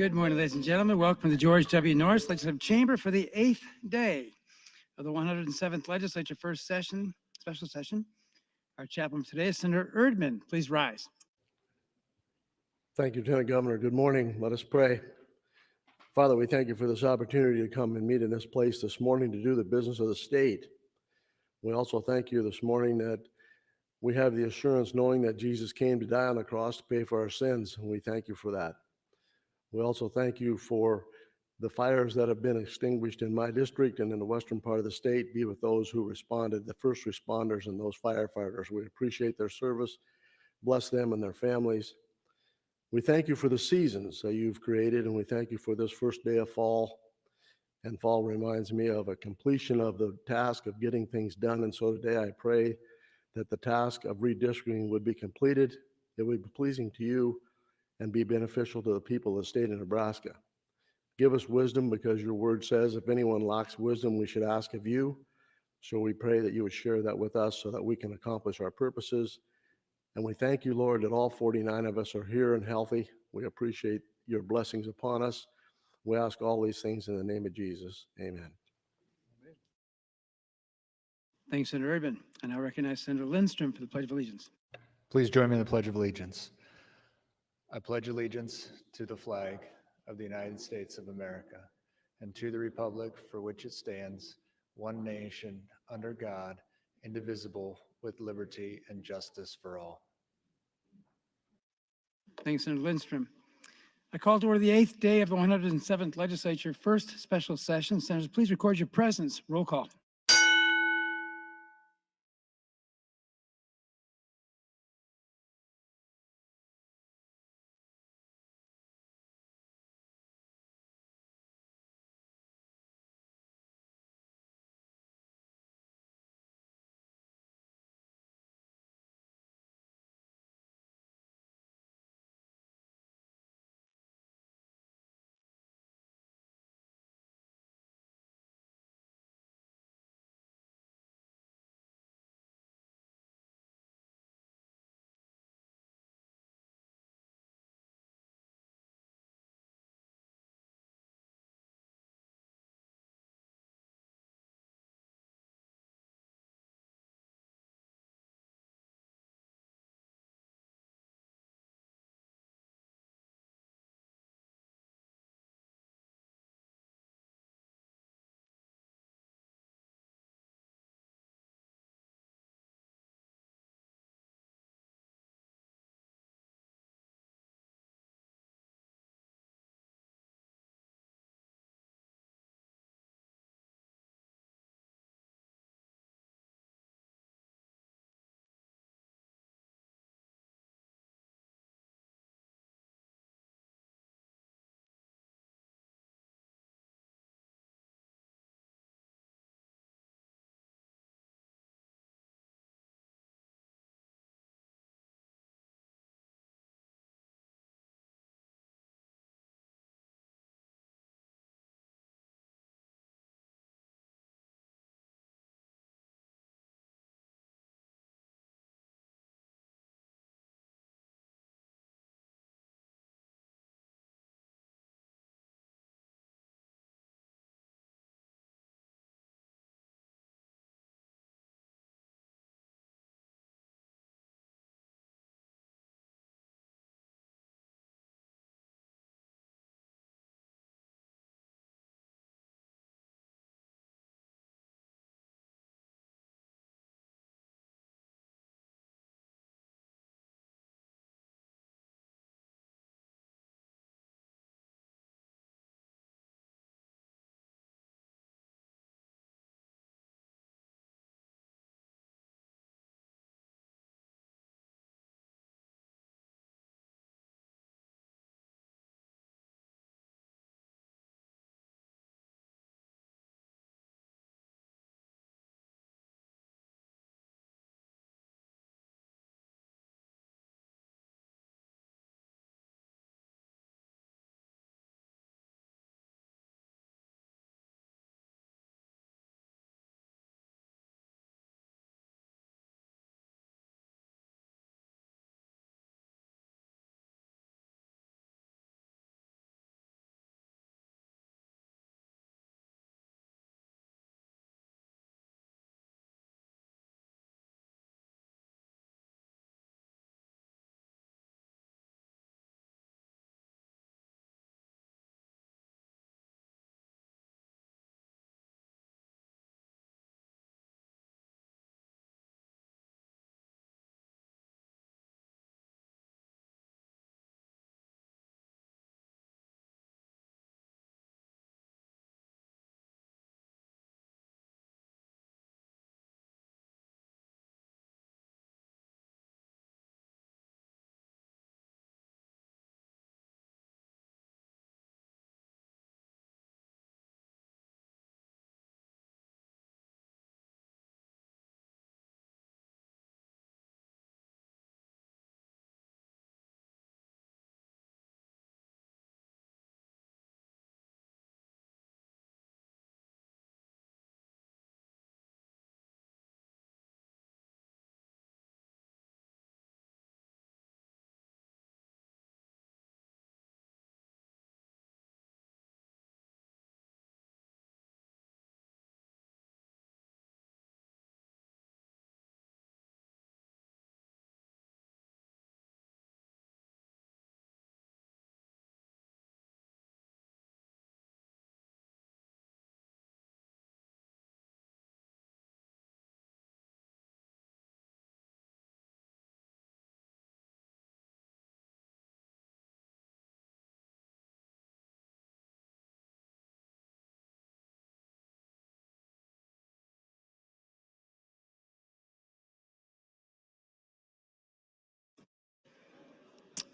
Good morning, ladies and gentlemen. Welcome to the George W. Norris Legislative Chamber for the 8th day of the 107th Legislature First Session, Special Session. Our chaplain for today is Senator Erdman. Please rise. Thank you, Lieutenant Governor. Good morning. Let us pray. Father, we thank you for this opportunity to come and meet in this place this morning to do the business of the state. We also thank you this morning that we have the assurance knowing that Jesus came to die on the cross to pay for our sins, and we thank you for that. We also thank you for the fires that have been extinguished in my district and in the western part of the state. Be with those who responded, the first responders and those firefighters. We appreciate their service. Bless them and their families. We thank you for the seasons that you've created, and we thank you for this first day of fall. And fall reminds me of a completion of the task of getting things done. And so today I pray that the task of redistricting would be completed, it would be pleasing to you, and be beneficial to the people of the state of Nebraska. Give us wisdom, because your word says if anyone lacks wisdom, we should ask of you. So we pray that you would share that with us so that we can accomplish our purposes. And we thank you, Lord, that all 49 of us are here and healthy. We appreciate your blessings upon us. We ask all these things in the name of Jesus. Amen. Thanks, Senator Erdman. I now recognize Senator Lindstrom for the Pledge of Allegiance. Please join me in the Pledge of Allegiance. I pledge allegiance to the flag of the United States of America and to the republic for which it stands, one nation, under God, indivisible, with liberty and justice for all. Thanks, Senator Lindstrom. I call to order the 8th day of the 107th Legislature First Special Session. Senators, please record your presence. Roll call.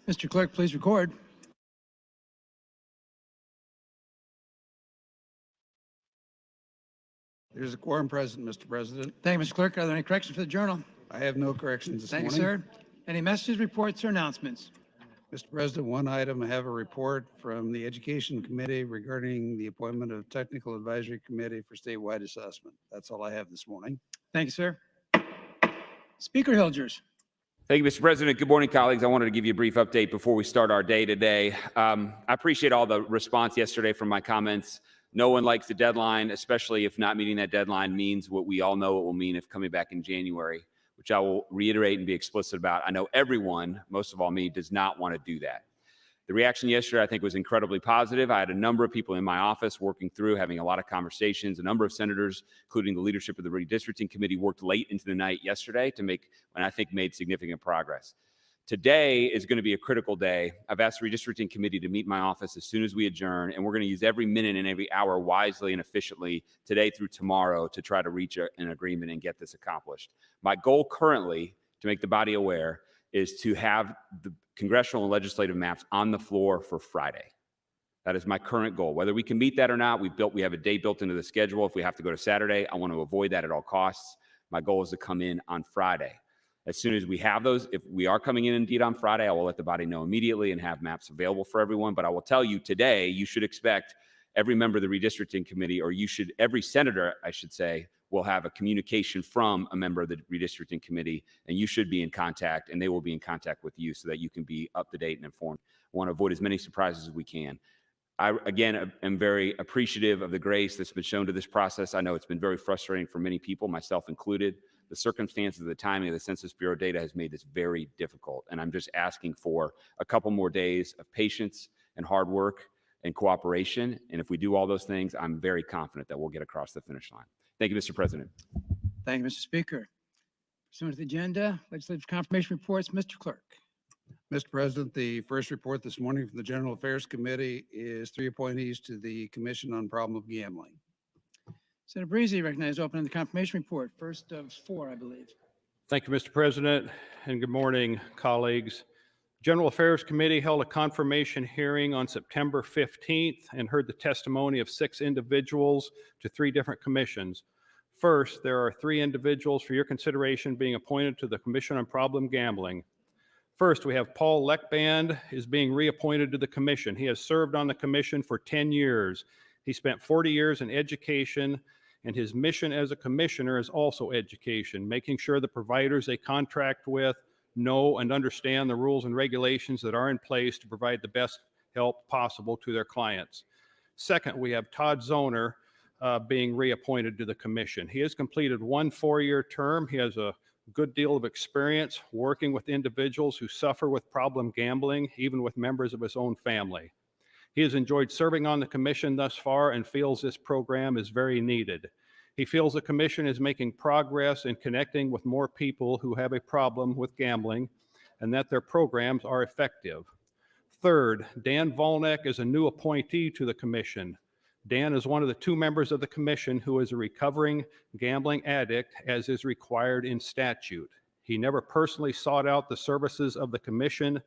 Mr. Clerk, please record. There's a quorum present, Mr. President. Thank you, Mr. Clerk. Are there any corrections for the journal? I have no corrections this Thank you, morning. sir. Any messages, reports, or announcements? Mr. President, one item, I have a report from the Education Committee regarding the appointment of Technical Advisory Committee for statewide assessment. That's all I have this morning. Thank you, sir. Speaker Hilgers. Thank you, Mr. President. Good morning, colleagues. I wanted to give you a brief update before we start our day today. I appreciate all the response yesterday from my comments. No one likes the deadline, especially if not meeting that deadline means what we all know it will mean if coming back in January, which I will reiterate and be explicit about. I know everyone, most of all me, does not want to do that. The reaction yesterday, I think, was incredibly positive. I had a number of people in my office working through, having a lot of conversations. A number of senators, including the leadership of the Redistricting Committee, worked late into the night yesterday to make, and I think made significant progress. Today is going to be a critical day. I've asked the Redistricting Committee to meet my office as soon as we adjourn, and we're going to use every minute and every hour wisely and efficiently today through tomorrow to try to reach an agreement and get this accomplished. My goal currently, to make the body aware, is to have the congressional and legislative maps on the floor for Friday. That is my current goal. Whether we can meet that or not, we have a day built into the schedule. If we have to go to Saturday, I want to avoid that at all costs. My goal is to come in on Friday. As soon as we have those, if we are coming in indeed on Friday, I will let the body know immediately and have maps available for everyone. But I will tell you today, you should expect every member of the Redistricting Committee, or every senator, I should say, will have a communication from a member of the Redistricting Committee, and you should be in contact, and they will be in contact with you so that you can be up to date and informed. I want to avoid as many surprises as we can. I, again, am very appreciative of the grace that's been shown to this process. I know it's been very frustrating for many people, myself included. The circumstances of the timing of the Census Bureau data has made this very difficult, and I'm just asking for a couple more days of patience and hard work and cooperation, and if we do all those things, I'm very confident that we'll get across the finish line. Thank you, Mr. President. Thank you, Mr. Speaker. Pursuant to the agenda, legislative confirmation reports, Mr. Clerk. Mr. President, the first report this morning from the General Affairs Committee is 3 appointees to the Commission on Problem Gambling. Senator Breezy recognized opening the confirmation report, first of 4, I believe. Thank you, Mr. President, and good morning, colleagues. General Affairs Committee held a confirmation hearing on September 15th and heard the testimony of 6 individuals to 3 different commissions. First, there are 3 individuals for your consideration being appointed to the Commission on Problem Gambling. First, we have Paul Leckband is being reappointed to the commission. He has served on the commission for 10 years. He spent 40 years in education, and his mission as a commissioner is also education, making sure the providers they contract with know and understand the rules and regulations that are in place to provide the best help possible to their clients. Second, we have Todd Zoner being reappointed to the commission. He has completed 1 4-year term. He has a good deal of experience working with individuals who suffer with problem gambling, even with members of his own family. He has enjoyed serving on the commission thus far and feels this program is very needed. He feels the commission is making progress in connecting with more people who have a problem with gambling and that their programs are effective. Third, Dan Volnek is a new appointee to the commission. Dan is one of the 2 members of the commission who is a recovering gambling addict, as is required in statute. He never personally sought out the services of the commission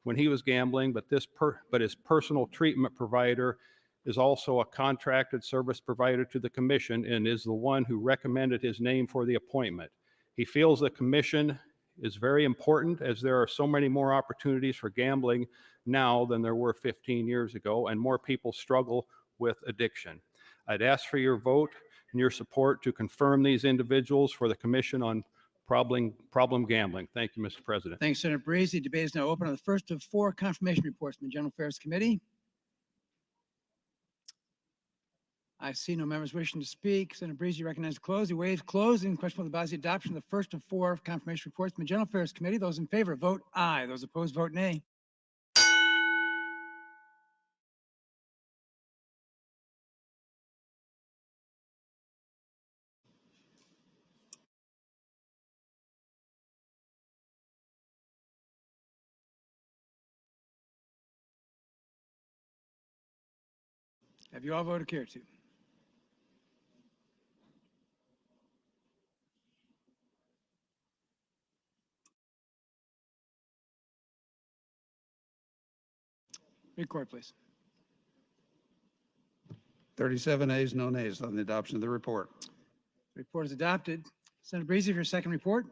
when he was gambling, but his personal treatment provider is also a contracted service provider to the commission and is the one who recommended his name for the appointment. He feels the commission is very important, as there are so many more opportunities for gambling now than there were 15 years ago, and more people struggle with addiction. I'd ask for your vote and your support to confirm these individuals for the Commission on Problem Gambling. Thank you, Mr. President. Thanks, Senator Breezy. Debate is now open on the first of 4 confirmation reports from the General Affairs Committee. I see no members wishing to speak. Senator Breezy recognized closed. He waives closed. In question for the body's adoption of the first of 4 confirmation reports from the General Affairs Committee. Those in favor vote aye. Those opposed vote nay. Have you all voted care to? Record, please. 37 ayes, no nays on the adoption of the report. Report is adopted. Senator Breezy for your second report.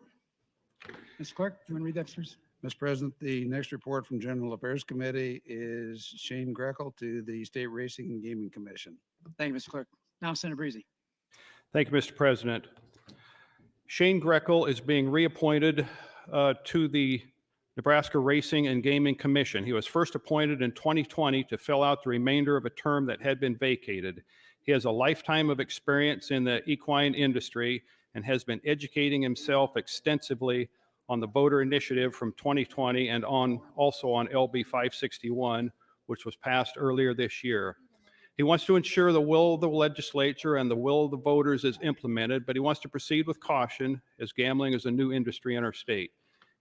Mr. Clerk, do you want to read that first? Mr. President, the next report from General Affairs Committee is Shane Grekel to the State Racing and Gaming Commission. Thank you, Mr. Clerk. Now, Senator Breezy. Thank you, Mr. President. Shane Grekel is being reappointed to the Nebraska Racing and Gaming Commission. He was first appointed in 2020 to fill out the remainder of a term that had been vacated. He has a lifetime of experience in the equine industry and has been educating himself extensively on the voter initiative from 2020 and also on LB 561, which was passed earlier this year. He wants to ensure the will of the legislature and the will of the voters is implemented, but he wants to proceed with caution as gambling is a new industry in our state.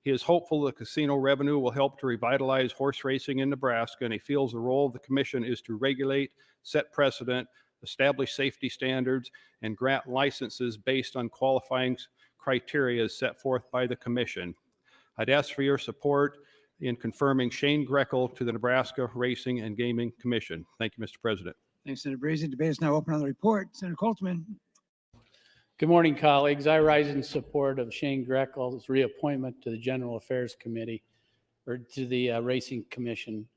He is hopeful the casino revenue will help to revitalize horse racing in Nebraska, and he feels the role of the commission is to regulate, set precedent, establish safety standards, and grant licenses based on qualifying criteria set forth by the commission. I'd ask for your support in confirming Shane Grekel to the Nebraska Racing and Gaming Commission. Thank you, Mr. President. Thanks, Senator Breezy. Debate is now open on the report. Senator Coltman. Good morning, colleagues. I rise in support of Shane Grekel's reappointment to the General Affairs Committee, or to the Racing Commission.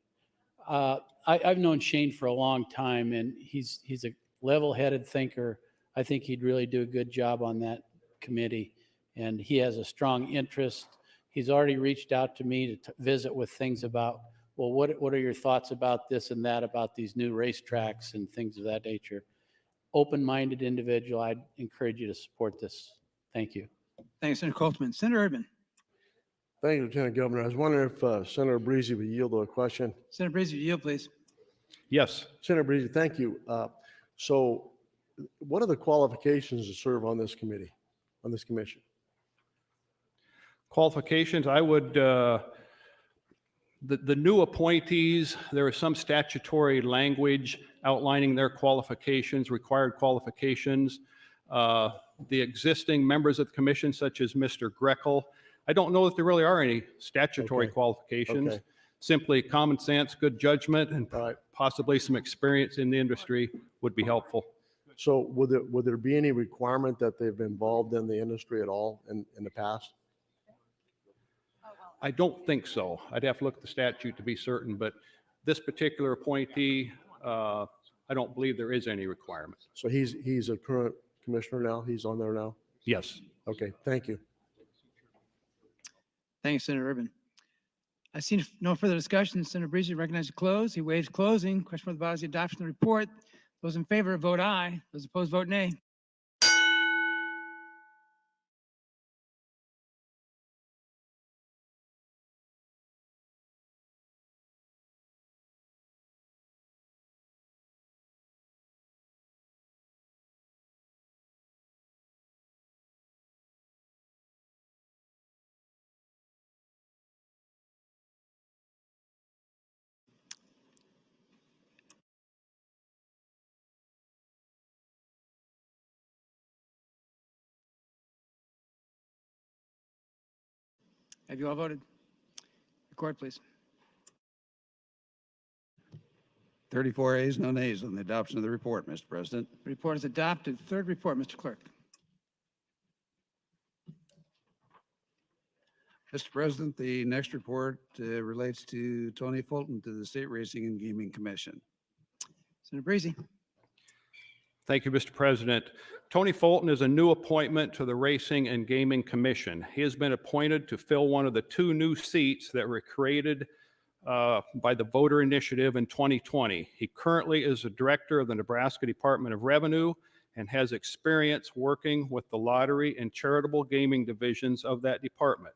I've known Shane for a long time, and he's a level-headed thinker. I think he'd really do a good job on that committee, and he has a strong interest. He's already reached out to me to visit with things about, well, what are your thoughts about this and that, about these new racetracks and things of that nature. Open-minded individual. I'd encourage you to support this. Thank you. Thanks, Senator Coltman. Senator Erdman. Thank you, Lieutenant Governor. I was wondering if Senator Breezy would yield to a question. Senator Breezy, yield, please. Yes. Senator Breezy, thank you. So what are the qualifications to serve on this committee, on this commission? Qualifications, I would, the new appointees, there is some statutory language outlining their qualifications, required qualifications. The existing members of the commission, such as Mr. Grekel, I don't know if there really are any statutory qualifications. Okay. Simply common sense, good judgment, and All right. possibly some experience in the industry would be helpful. So would there be any requirement that they've been involved in the industry at all in the past? I don't think so. I'd have to look at the statute to be certain, but this particular appointee, I don't believe there is any requirement. So he's a current commissioner now? He's on there now? Yes. Okay, thank you. Thanks, Senator Erdman. I see no further discussion. Senator Breezy recognized to close. He waives closing. Question for the body is the adoption of the report. Those in favor vote aye. Those opposed vote nay. Have you all voted? Record, please. 34 ayes, no nays on the adoption of the report, Mr. President. The report is adopted. Third report, Mr. Clerk. Mr. President, the next report relates to Tony Fulton to the State Racing and Gaming Commission. Senator Breezy. Thank you, Mr. President. Tony Fulton is a new appointment to the Racing and Gaming Commission. He has been appointed to fill one of the two new seats that were created by the voter initiative in 2020. He currently is a director of the Nebraska Department of Revenue and has experience working with the lottery and charitable gaming divisions of that department.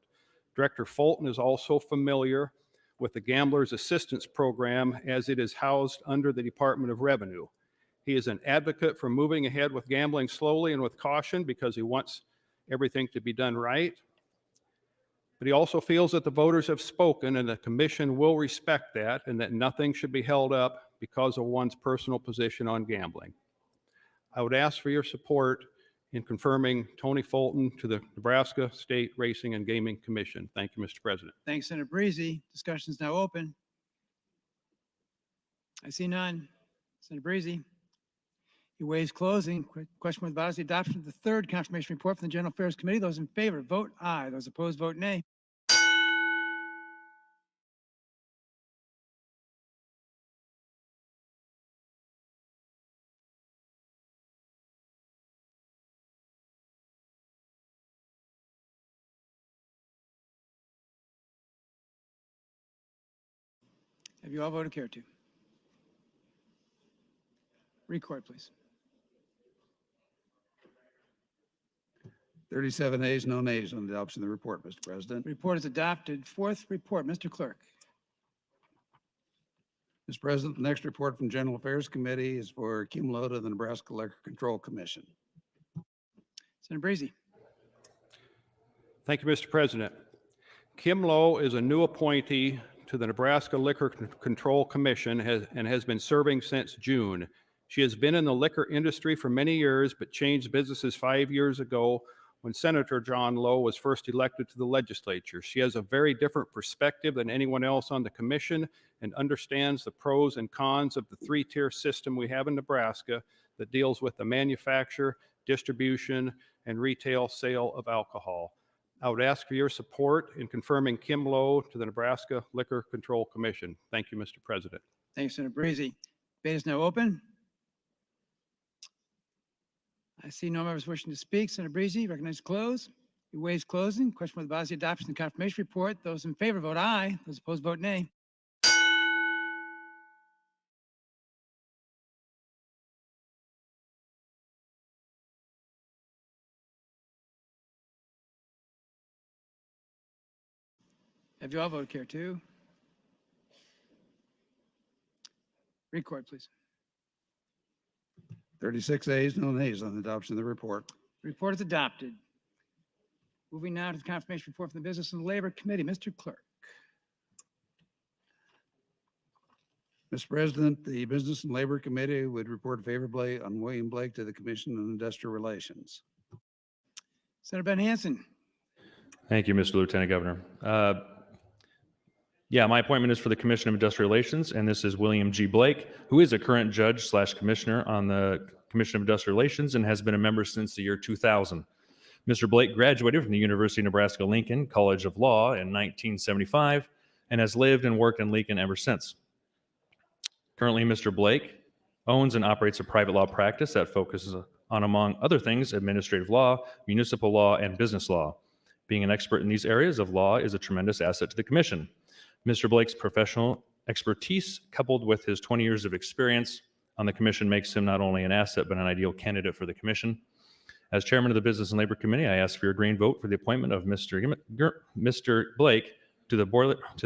Director Fulton is also familiar with the Gambler's Assistance Program as it is housed under the Department of Revenue. He is an advocate for moving ahead with gambling slowly and with caution because he wants everything to be done right. But he also feels that the voters have spoken and the commission will respect that and that nothing should be held up because of one's personal position on gambling. I would ask for your support in confirming Tony Fulton to the Nebraska State Racing and Gaming Commission. Thank you, Mr. President. Thanks, Senator Breezy. Discussion is now open. I see none. Senator Breezy. He waives closing. Question with the body is the adoption of the third confirmation report from the General Affairs Committee. Those in favor, vote aye. Those opposed, vote nay. Have you all voted care to? Record, please. 37 ayes, no nays on the adoption of the report, Mr. President. Report is adopted. Fourth report, Mr. Clerk. Mr. President, the next report from General Affairs Committee is for Kim Lowe to the Nebraska Liquor Control Commission. Senator Breezy. Thank you, Mr. President. Kim Lowe is a new appointee to the Nebraska Liquor Control Commission and has been serving since June. She has been in the liquor industry for many years, but changed businesses 5 years ago when Senator John Lowe was first elected to the legislature. She has a very different perspective than anyone else on the commission and understands the pros and cons of the three-tier system we have in Nebraska that deals with the manufacture, distribution, and retail sale of alcohol. I would ask for your support in confirming Kim Lowe to the Nebraska Liquor Control Commission. Thank you, Mr. President. Thank you, Senator Breezy. Debate is now open. I see no members wishing to speak. Senator Breezy, recognized to close. He waives closing. Question for the body is the adoption of the confirmation report. Those in favor vote aye. Those opposed vote nay. Have you all voted care too? Record, please. 36 ayes, no nays on the adoption of the report. Report is adopted. Moving now to the confirmation report from the Business and Labor Committee. Mr. Clerk. Mr. President, the Business and Labor Committee would report favorably on William Blake to the Commission on Industrial Relations. Senator Ben Hansen. Thank you, Mr. Lieutenant Governor. My appointment is for the Commission of Industrial Relations, and this is William G. Blake, who is a current judge/commissioner on the Commission of Industrial Relations and has been a member since the year 2000. Mr. Blake graduated from the University of Nebraska-Lincoln College of Law in 1975 and has lived and worked in Lincoln ever since. Currently, Mr. Blake owns and operates a private law practice that focuses on, among other things, administrative law, municipal law, and business law. Being an expert in these areas of law is a tremendous asset to the Commission. Mr. Blake's professional expertise, coupled with his 20 years of experience on the Commission, makes him not only an asset, but an ideal candidate for the Commission. As Chairman of the Business and Labor Committee, I ask for your green vote for the appointment of Mr. Blake to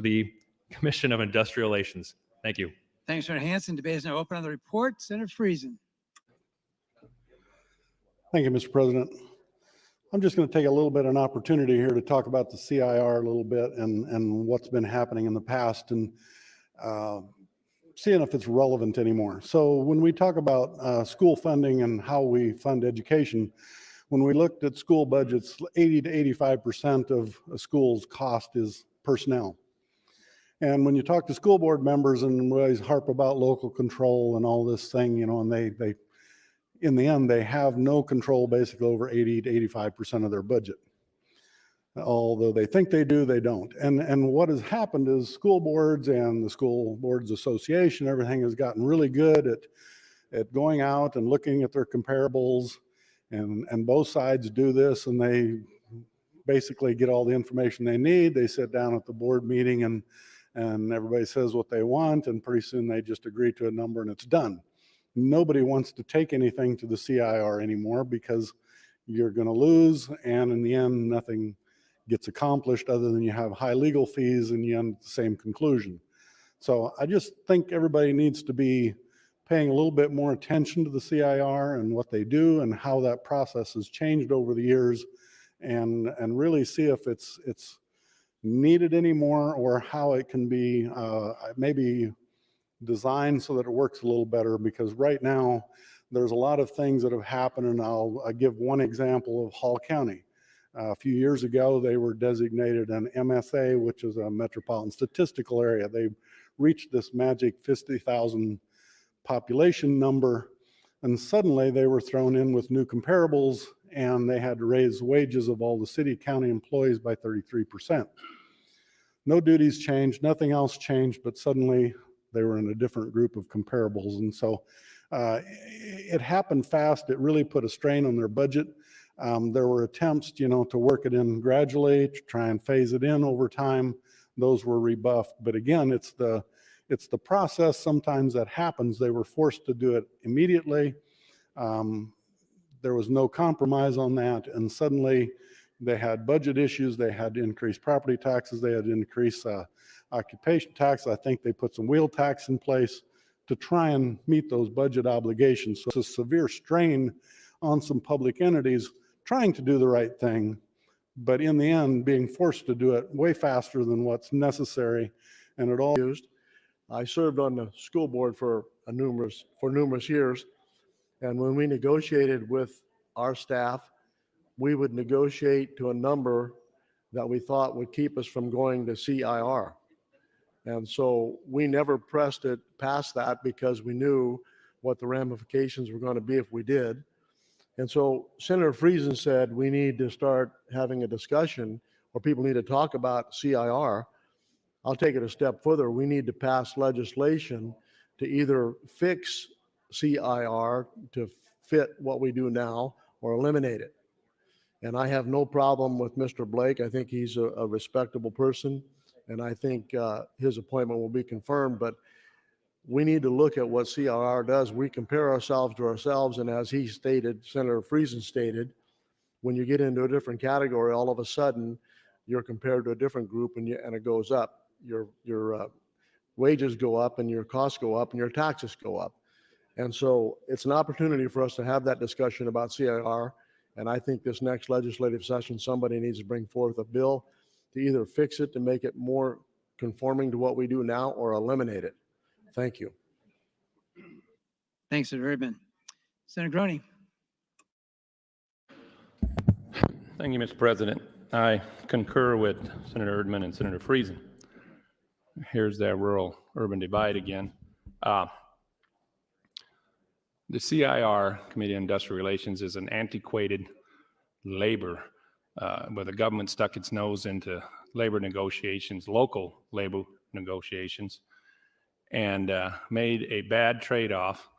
the Commission of Industrial Relations. Thank you. Thanks, Senator Hansen. Debate is now open on the report. Senator Friesen. Thank you, Mr. President. I'm just going to take a little bit of an opportunity here to talk about the CIR a little bit and what's been happening in the past and seeing if it's relevant anymore. So when we talk about school funding and how we fund education, when we looked at school budgets, 80 to 85% of a school's cost is personnel. And when you talk to school board members and we always harp about local control and all this thing, and they in the end, they have no control basically over 80 to 85% of their budget. Although they think they do, they don't. And what has happened is school boards and the School Boards Association, everything has gotten really good at going out and looking at their comparables, and both sides do this, and they basically get all the information they need. They sit down at the board meeting and everybody says what they want, and pretty soon they just agree to a number and it's done. Nobody wants to take anything to the CIR anymore because you're going to lose, and in the end, nothing gets accomplished other than you have high legal fees and you end at the same conclusion. So I just think everybody needs to be paying a little bit more attention to the CIR and what they do and how that process has changed over the years, and really see if it's needed anymore or how it can be maybe designed so that it works a little better, because right now there's a lot of things that have happened, and I'll give one example of Hall County. A few years ago, they were designated an MSA, which is a metropolitan statistical area. They reached this magic 50,000 population number, and suddenly they were thrown in with new comparables, and they had to raise wages of all the city county employees by 33%. No duties changed, nothing else changed, but suddenly they were in a different group of comparables. And so it happened fast. It really put a strain on their budget. There were attempts, to work it in gradually, to try and phase it in over time. Those were rebuffed. But again, it's the process sometimes that happens. They were forced to do it immediately. There was no compromise on that. And suddenly they had budget issues. They had to increase property taxes. They had to increase occupation tax. I think they put some wheel tax in place to try and meet those budget obligations. So it's a severe strain on some public entities trying to do the right thing, but in the end, being forced to do it way faster than what's necessary. And it all used. I served on the school board for numerous years. And when we negotiated with our staff, we would negotiate to a number that we thought would keep us from going to CIR. And so we never pressed it past that because we knew what the ramifications were going to be if we did. And so Senator Friesen said we need to start having a discussion, or people need to talk about CIR. I'll take it a step further. We need to pass legislation to either fix CIR to fit what we do now or eliminate it. And I have no problem with Mr. Blake. I think he's a respectable person, and I think his appointment will be confirmed. But we need to look at what CIR does. We compare ourselves to ourselves, and as he stated, Senator Friesen stated, when you get into a different category, all of a sudden you're compared to a different group, and it goes up. Your wages go up, and your costs go up, and your taxes go up. And so it's an opportunity for us to have that discussion about CIR. And I think this next legislative session, somebody needs to bring forth a bill to either fix it to make it more conforming to what we do now or eliminate it. Thank you. Thanks, Senator Erdman. Senator Groney. Thank you, Mr. President. I concur with Senator Erdman and Senator Friesen. Here's that rural-urban divide again. The CIR, Committee on Industrial Relations, is an antiquated labor where the government stuck its nose into labor negotiations, local labor negotiations, and made a bad trade-off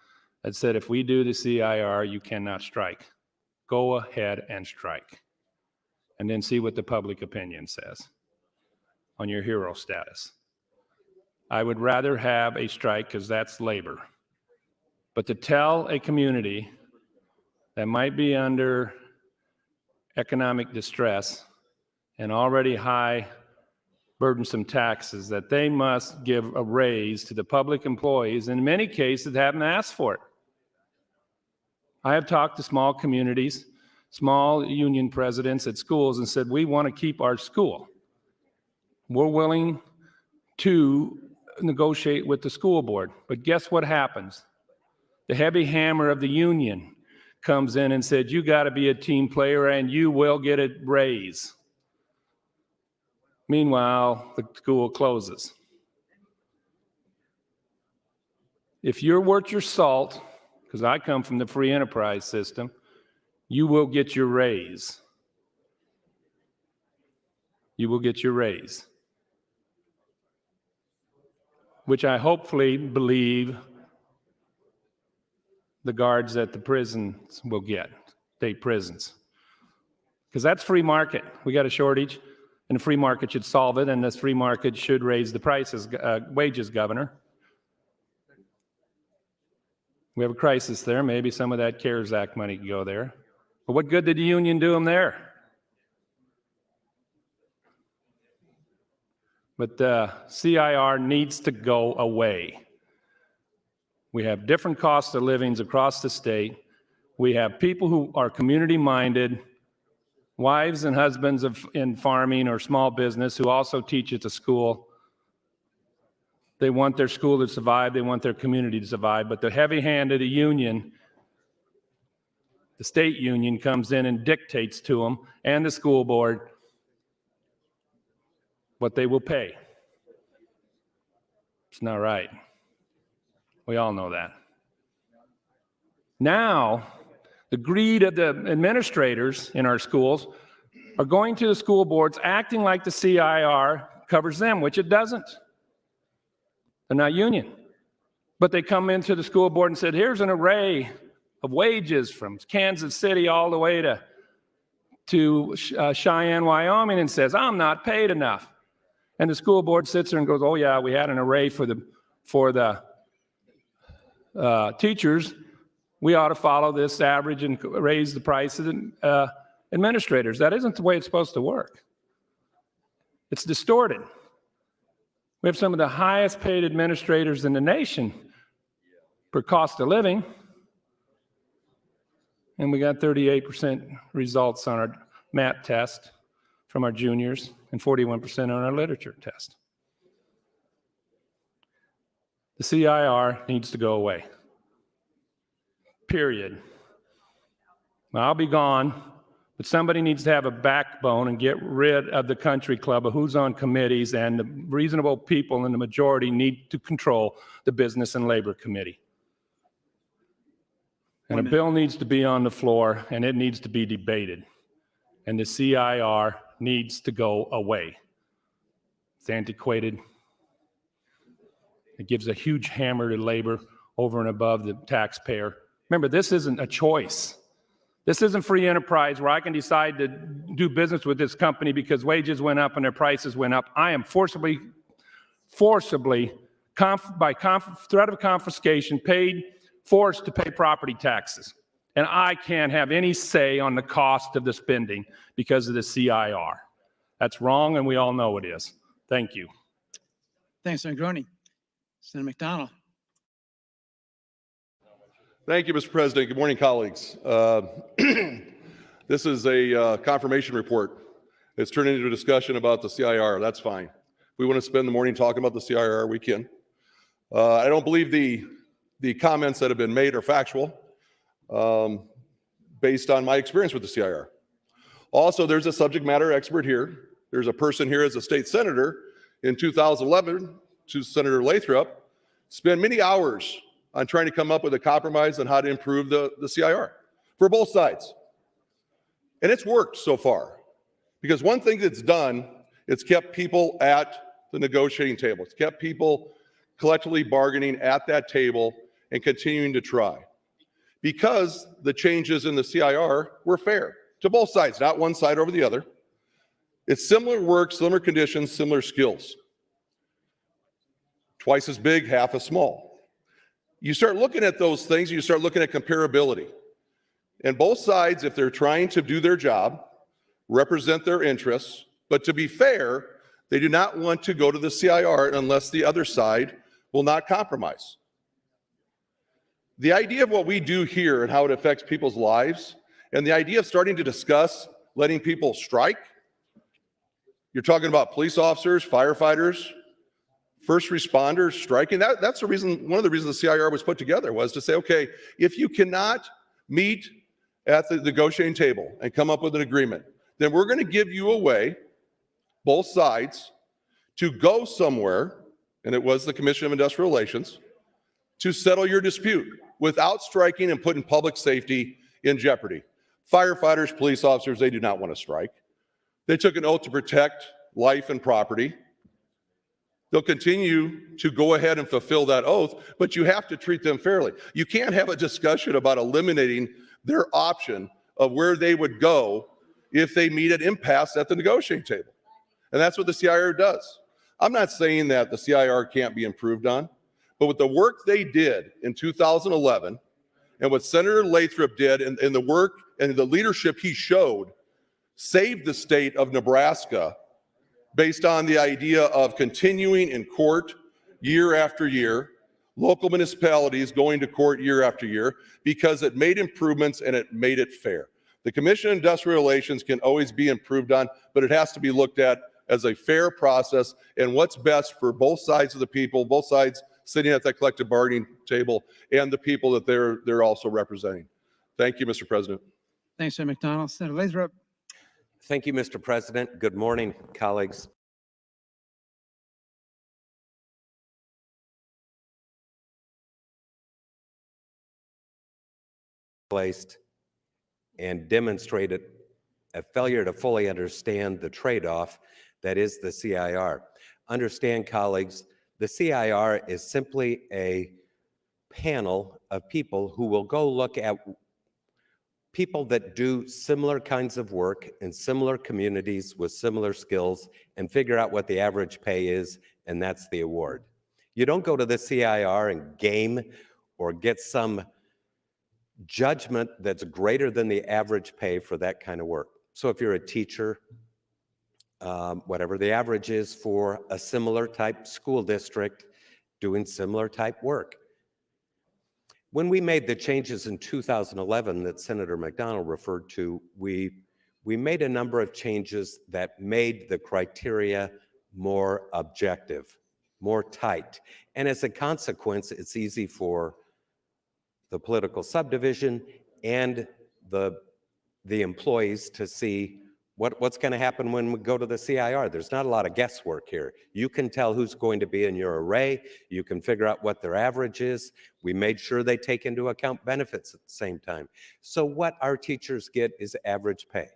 that said, if we do the CIR, you cannot strike. Go ahead and strike. And then see what the public opinion says on your hero status. I would rather have a strike because that's labor. But to tell a community that might be under economic distress and already high burdensome taxes that they must give a raise to the public employees, in many cases haven't asked for it. I have talked to small communities, small union presidents at schools and said, we want to keep our school. We're willing to negotiate with the school board, but guess what happens? The heavy hammer of the union comes in and said, you got to be a team player and you will get a raise. Meanwhile, the school closes. If you're worth your salt, because I come from the free enterprise system, you will get your raise. You will get your raise. Which I hopefully believe the guards at the prisons will get, state prisons. Because that's free market. We got a shortage, and the free market should solve it, and this free market should raise the prices, wages, Governor. We have a crisis there. Maybe some of that CARES Act money can go there. But what good did the union do them there? But CIR needs to go away. We have different costs of livings across the state. We have people who are community-minded, wives and husbands in farming or small business who also teach at the school. They want their school to survive. They want their community to survive. But the heavy hand of the union the state union comes in and dictates to them and the school board what they will pay. It's not right. We all know that. Now, the greed of the administrators in our schools are going to the school boards acting like the CIR covers them, which it doesn't. They're not union. But they come into the school board and said, here's an array of wages from Kansas City all the way to Cheyenne, Wyoming, and says, I'm not paid enough. And the school board sits there and goes, oh yeah, we had an array for the teachers. We ought to follow this average and raise the price of the administrators. That isn't the way it's supposed to work. It's distorted. We have some of the highest paid administrators in the nation per cost of living, and we got 38% results on our math test from our juniors and 41% on our literature test. The CIR needs to go away. Period. Now, I'll be gone, but somebody needs to have a backbone and get rid of the country club of who's on committees, and the reasonable people in the majority need to control the Business and Labor Committee. And a bill needs to be on the floor, and it needs to be debated. And the CIR needs to go away. It's antiquated. It gives a huge hammer to labor over and above the taxpayer. Remember, this isn't a choice. This isn't free enterprise where I can decide to do business with this company because wages went up and their prices went up. I am forcibly, by threat of confiscation, forced to pay property taxes. And I can't have any say on the cost of the spending because of the CIR. That's wrong, and we all know it is. Thank you. Thanks, Senator Groney. Senator McDonald. Thank you, Mr. President. Good morning, colleagues. This is a confirmation report. It's turned into a discussion about the CIR. That's fine. If we want to spend the morning talking about the CIR, we can. I don't believe the comments that have been made are factual based on my experience with the CIR. Also, there's a subject matter expert here. There's a person here as a state senator in 2011, Senator Lathrop, spent many hours on trying to come up with a compromise on how to improve the CIR for both sides. And it's worked so far. Because one thing that's done, it's kept people at the negotiating table. It's kept people collectively bargaining at that table and continuing to try. Because the changes in the CIR were fair to both sides, not one side over the other. It's similar work, similar conditions, similar skills. Twice as big, half as small. You start looking at those things, you start looking at comparability. And both sides, if they're trying to do their job, represent their interests, but to be fair, they do not want to go to the CIR unless the other side will not compromise. The idea of what we do here and how it affects people's lives, and the idea of starting to discuss letting people strike, you're talking about police officers, firefighters, first responders striking. That's the reason, one of the reasons the CIR was put together was to say, okay, if you cannot meet at the negotiating table and come up with an agreement, then we're going to give you a way, both sides, to go somewhere, and it was the Commission of Industrial Relations, to settle your dispute without striking and putting public safety in jeopardy. Firefighters, police officers, they do not want to strike. They took an oath to protect life and property. They'll continue to go ahead and fulfill that oath, but you have to treat them fairly. You can't have a discussion about eliminating their option of where they would go if they meet an impasse at the negotiating table. And that's what the CIR does. I'm not saying that the CIR can't be improved on, but with the work they did in 2011 and what Senator Lathrop did and the work and the leadership he showed saved the state of Nebraska based on the idea of continuing in court year after year, local municipalities going to court year after year, because it made improvements and it made it fair. The Commission on Industrial Relations can always be improved on, but it has to be looked at as a fair process and what's best for both sides of the people, both sides sitting at that collective bargaining table, and the people that they're also representing. Thank you, Mr. President. Thanks, Senator McDonald. Senator Lathrop. Thank you, Mr. President. Good morning, colleagues. Placed and demonstrated a failure to fully understand the trade-off that is the CIR. Understand, colleagues, the CIR is simply a panel of people who will go look at people that do similar kinds of work in similar communities with similar skills and figure out what the average pay is, and that's the award. You don't go to the CIR and game or get some judgment that's greater than the average pay for that kind of work. So if you're a teacher, whatever the average is for a similar type school district doing similar type work. When we made the changes in 2011 that Senator McDonald referred to, we made a number of changes that made the criteria more objective, more tight. And as a consequence, it's easy for the political subdivision and the employees to see what's going to happen when we go to the CIR. There's not a lot of guesswork here. You can tell who's going to be in your array. You can figure out what their average is. We made sure they take into account benefits at the same time. So what our teachers get is average pay.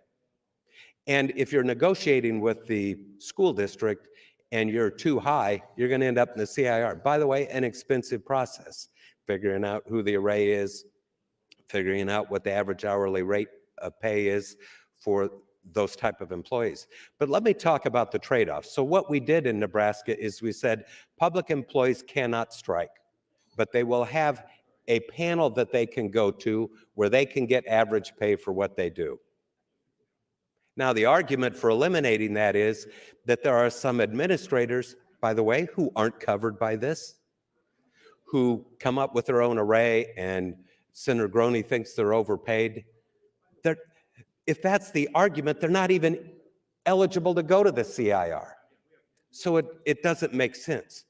And if you're negotiating with the school district and you're too high, you're going to end up in the CIR. By the way, an expensive process, figuring out who the array is, figuring out what the average hourly rate of pay is for those type of employees. But let me talk about the trade-offs. So what we did in Nebraska is we said public employees cannot strike, but they will have a panel that they can go to where they can get average pay for what they do. Now, the argument for eliminating that is that there are some administrators, by the way, who aren't covered by this, who come up with their own array, and Senator Groney thinks they're overpaid. If that's the argument, they're not even eligible to go to the CIR. So it doesn't make sense.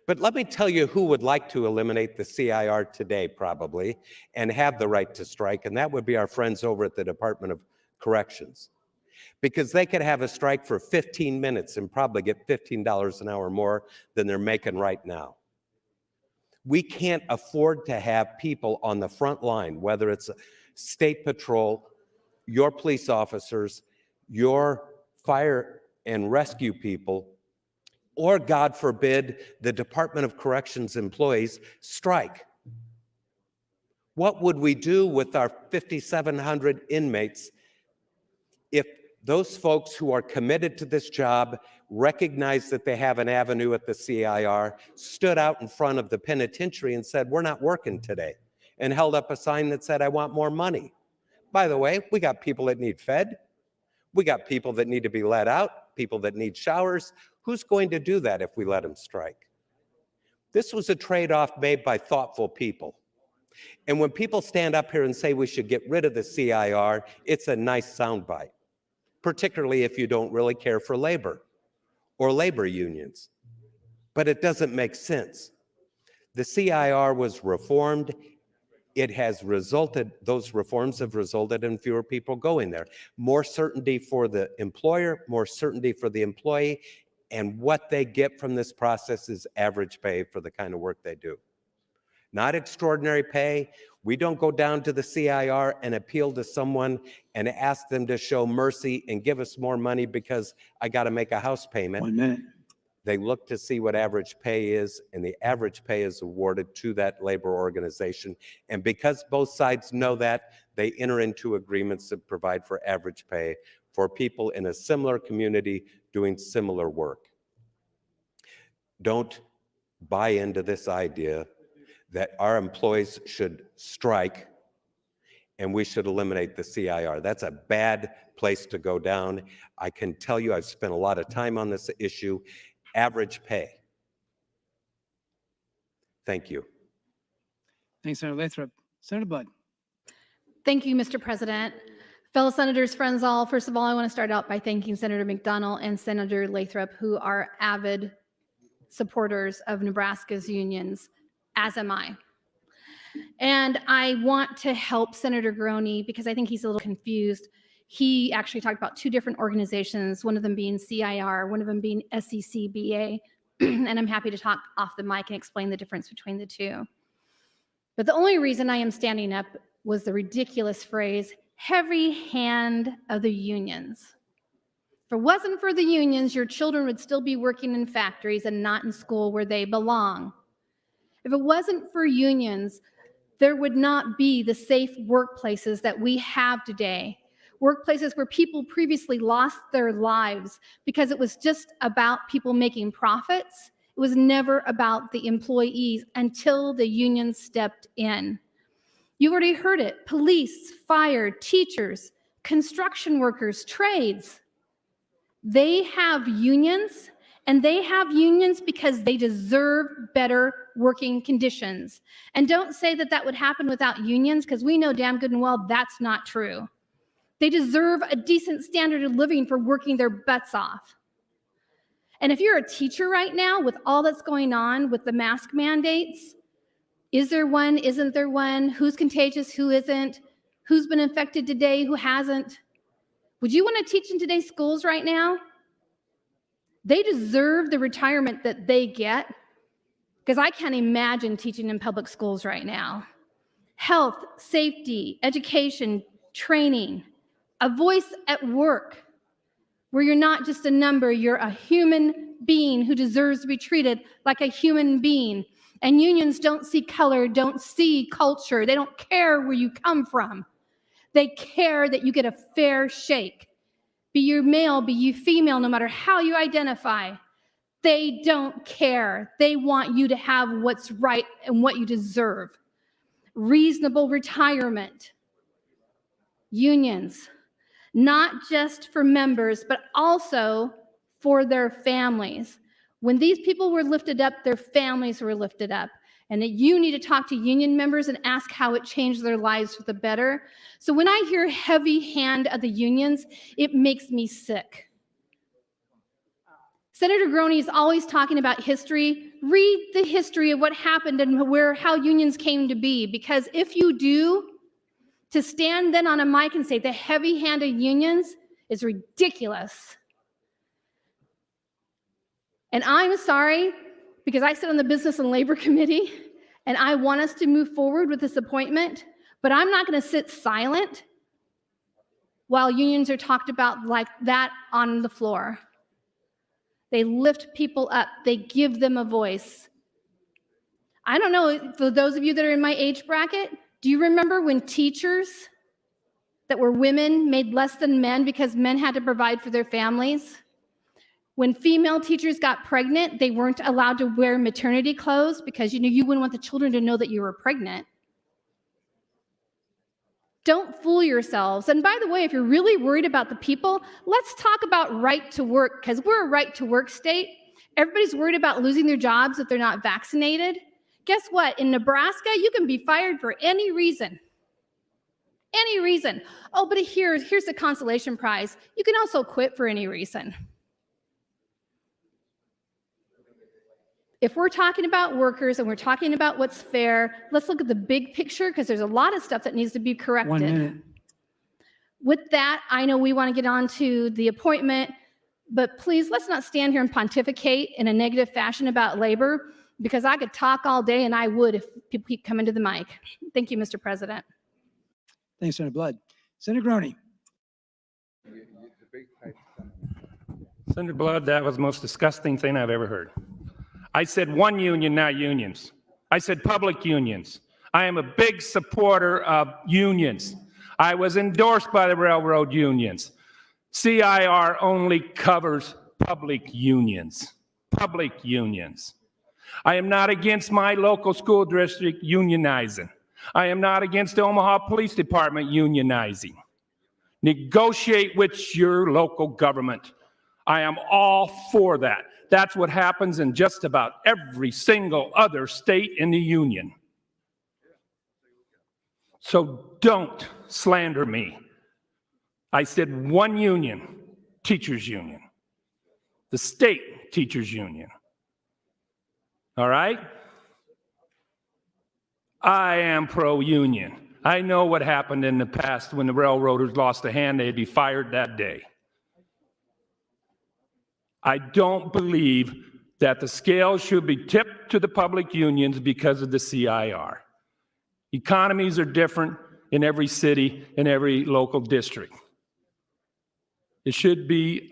But let me tell you who would like to eliminate the CIR today, probably, and have the right to strike, and that would be our friends over at the Department of Corrections. Because they could have a strike for 15 minutes and probably get $15 an hour more than they're making right now. We can't afford to have people on the front line, whether it's state patrol, your police officers, your fire and rescue people, or God forbid, the Department of Corrections employees strike. What would we do with our 5,700 inmates if those folks who are committed to this job recognize that they have an avenue at the CIR, stood out in front of the penitentiary and said, "We're not working today," and held up a sign that said, "I want more money"? By the way, we got people that need fed. We got people that need to be let out, people that need showers. Who's going to do that if we let them strike? This was a trade-off made by thoughtful people. And when people stand up here and say we should get rid of the CIR, it's a nice soundbite, particularly if you don't really care for labor or labor unions. But it doesn't make sense. The CIR was reformed. It has resulted, those reforms have resulted in fewer people going there. More certainty for the employer, more certainty for the employee, and what they get from this process is average pay for the kind of work they do. Not extraordinary pay. We don't go down to the CIR and appeal to someone and ask them to show mercy and give us more money because I got to make a house payment. 1 minute. They look to see what average pay is, and the average pay is awarded to that labor organization. And because both sides know that, they enter into agreements that provide for average pay for people in a similar community doing similar work. Don't buy into this idea that our employees should strike and we should eliminate the CIR. That's a bad place to go down. I can tell you I've spent a lot of time on this issue. Average pay. Thank you. Thanks, Senator Lathrop. Senator Blood. Thank you, Mr. President. Fellow senators, friends all, first of all, I want to start out by thanking Senator McDonald and Senator Lathrop, who are avid supporters of Nebraska's unions, as am I. And I want to help Senator Groney because I think he's a little confused. He actually talked about two different organizations, one of them being CIR, one of them being SECBA. And I'm happy to talk off the mic and explain the difference between the two. But the only reason I am standing up was the ridiculous phrase, heavy hand of the unions. If it wasn't for the unions, your children would still be working in factories and not in school where they belong. If it wasn't for unions, there would not be the safe workplaces that we have today. Workplaces where people previously lost their lives because it was just about people making profits. It was never about the employees until the unions stepped in. You already heard it. Police, fire, teachers, construction workers, trades. They have unions, and they have unions because they deserve better working conditions. And don't say that that would happen without unions, because we know damn good and well that's not true. They deserve a decent standard of living for working their butts off. And if you're a teacher right now with all that's going on with the mask mandates, is there one, isn't there one, who's contagious, who isn't, who's been infected today, who hasn't? Would you want to teach in today's schools right now? They deserve the retirement that they get, because I can't imagine teaching in public schools right now. Health, safety, education, training, a voice at work where you're not just a number, you're a human being who deserves to be treated like a human being. And unions don't see color, don't see culture. They don't care where you come from. They care that you get a fair shake. Be you male, be you female, no matter how you identify. They don't care. They want you to have what's right and what you deserve. Reasonable retirement. Unions, not just for members, but also for their families. When these people were lifted up, their families were lifted up. And that you need to talk to union members and ask how it changed their lives for the better. So when I hear heavy hand of the unions, it makes me sick. Senator Groney is always talking about history. Read the history of what happened and how unions came to be. Because if you do, to stand then on a mic and say the heavy hand of unions is ridiculous. And I'm sorry, because I sit on the Business and Labor Committee, and I want us to move forward with this appointment, but I'm not going to sit silent while unions are talked about like that on the floor. They lift people up. They give them a voice. I don't know, for those of you that are in my age bracket, do you remember when teachers that were women made less than men because men had to provide for their families? When female teachers got pregnant, they weren't allowed to wear maternity clothes because you wouldn't want the children to know that you were pregnant. Don't fool yourselves. And by the way, if you're really worried about the people, let's talk about right to work, because we're a right to work state. Everybody's worried about losing their jobs if they're not vaccinated. Guess what? In Nebraska, you can be fired for any reason. Any reason. Oh, but here's the consolation prize. You can also quit for any reason. If we're talking about workers and we're talking about what's fair, let's look at the big picture, because there's a lot of stuff that needs to be corrected. 1 minute. With that, I know we want to get on to the appointment, but please let's not stand here and pontificate in a negative fashion about labor, because I could talk all day, and I would if people keep coming to the mic. Thank you, Mr. President. Thanks, Senator Blood. Senator Groney. Senator Blood, that was the most disgusting thing I've ever heard. I said one union, not unions. I said public unions. I am a big supporter of unions. I was endorsed by the railroad unions. CIR only covers public unions. Public unions. I am not against my local school district unionizing. I am not against the Omaha Police Department unionizing. Negotiate with your local government. I am all for that. That's what happens in just about every single other state in the union. So don't slander me. I said one union, teachers union. The state teachers union. All right? I am pro-union. I know what happened in the past when the railroaders lost a hand, they'd be fired that day. I don't believe that the scale should be tipped to the public unions because of the CIR. Economies are different in every city, in every local district. It should be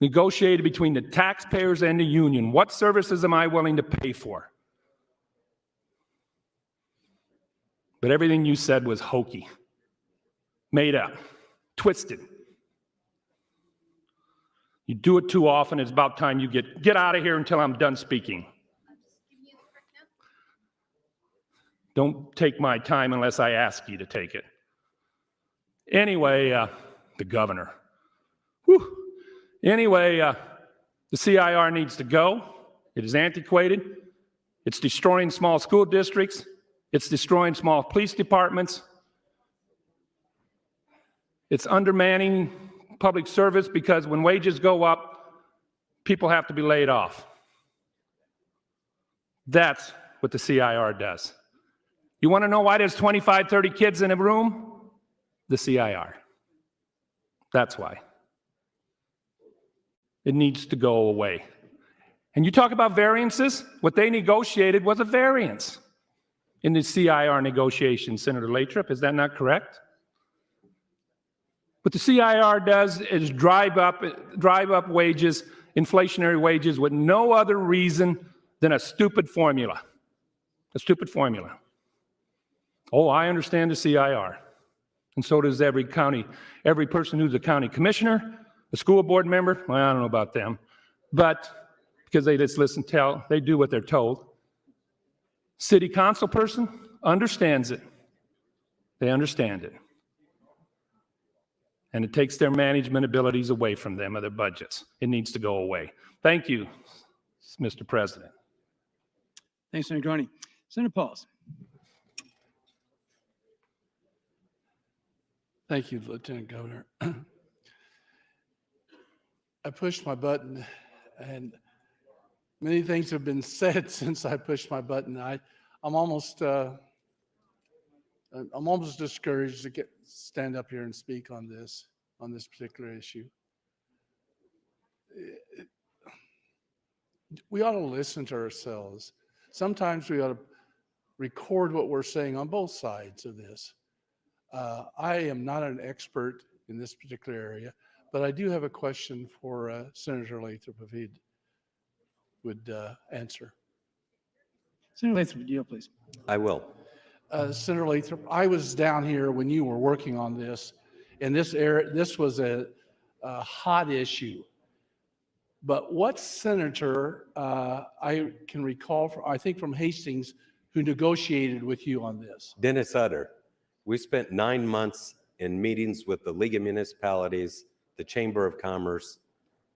negotiated between the taxpayers and the union. What services am I willing to pay for? But everything you said was hokey, made up, twisted. You do it too often, it's about time you get out of here until I'm done speaking. Don't take my time unless I ask you to take it. Anyway, the governor. Whew. Anyway, the CIR needs to go. It is antiquated. It's destroying small school districts. It's destroying small police departments. It's undermining public service because when wages go up, people have to be laid off. That's what the CIR does. You want to know why there's 25, 30 kids in a room? The CIR. That's why. It needs to go away. And you talk about variances? What they negotiated was a variance in the CIR negotiations, Senator Lathrop. Is that not correct? What the CIR does is drive up wages, inflationary wages, with no other reason than a stupid formula. A stupid formula. Oh, I understand the CIR. And so does every person who's a county commissioner, a school board member. Well, I don't know about them. But because they just listen, they do what they're told. City council person understands it. They understand it. And it takes their management abilities away from them or their budgets. It needs to go away. Thank you, Mr. President. Thanks, Senator Groney. Senator Pauls. Thank you, Lieutenant Governor. I pushed my button, and many things have been said since I pushed my button. I'm almost discouraged to stand up here and speak on this particular issue. We ought to listen to ourselves. Sometimes we ought to record what we're saying on both sides of this. I am not an expert in this particular area, but I do have a question for Senator Lathrop, if he would answer. Senator Lathrop, would you please? I will. Senator Lathrop, I was down here when you were working on this, and this was a hot issue. But what senator I can recall, I think from Hastings, who negotiated with you on this? Dennis Utter. We spent 9 months in meetings with the League of Municipalities, the Chamber of Commerce,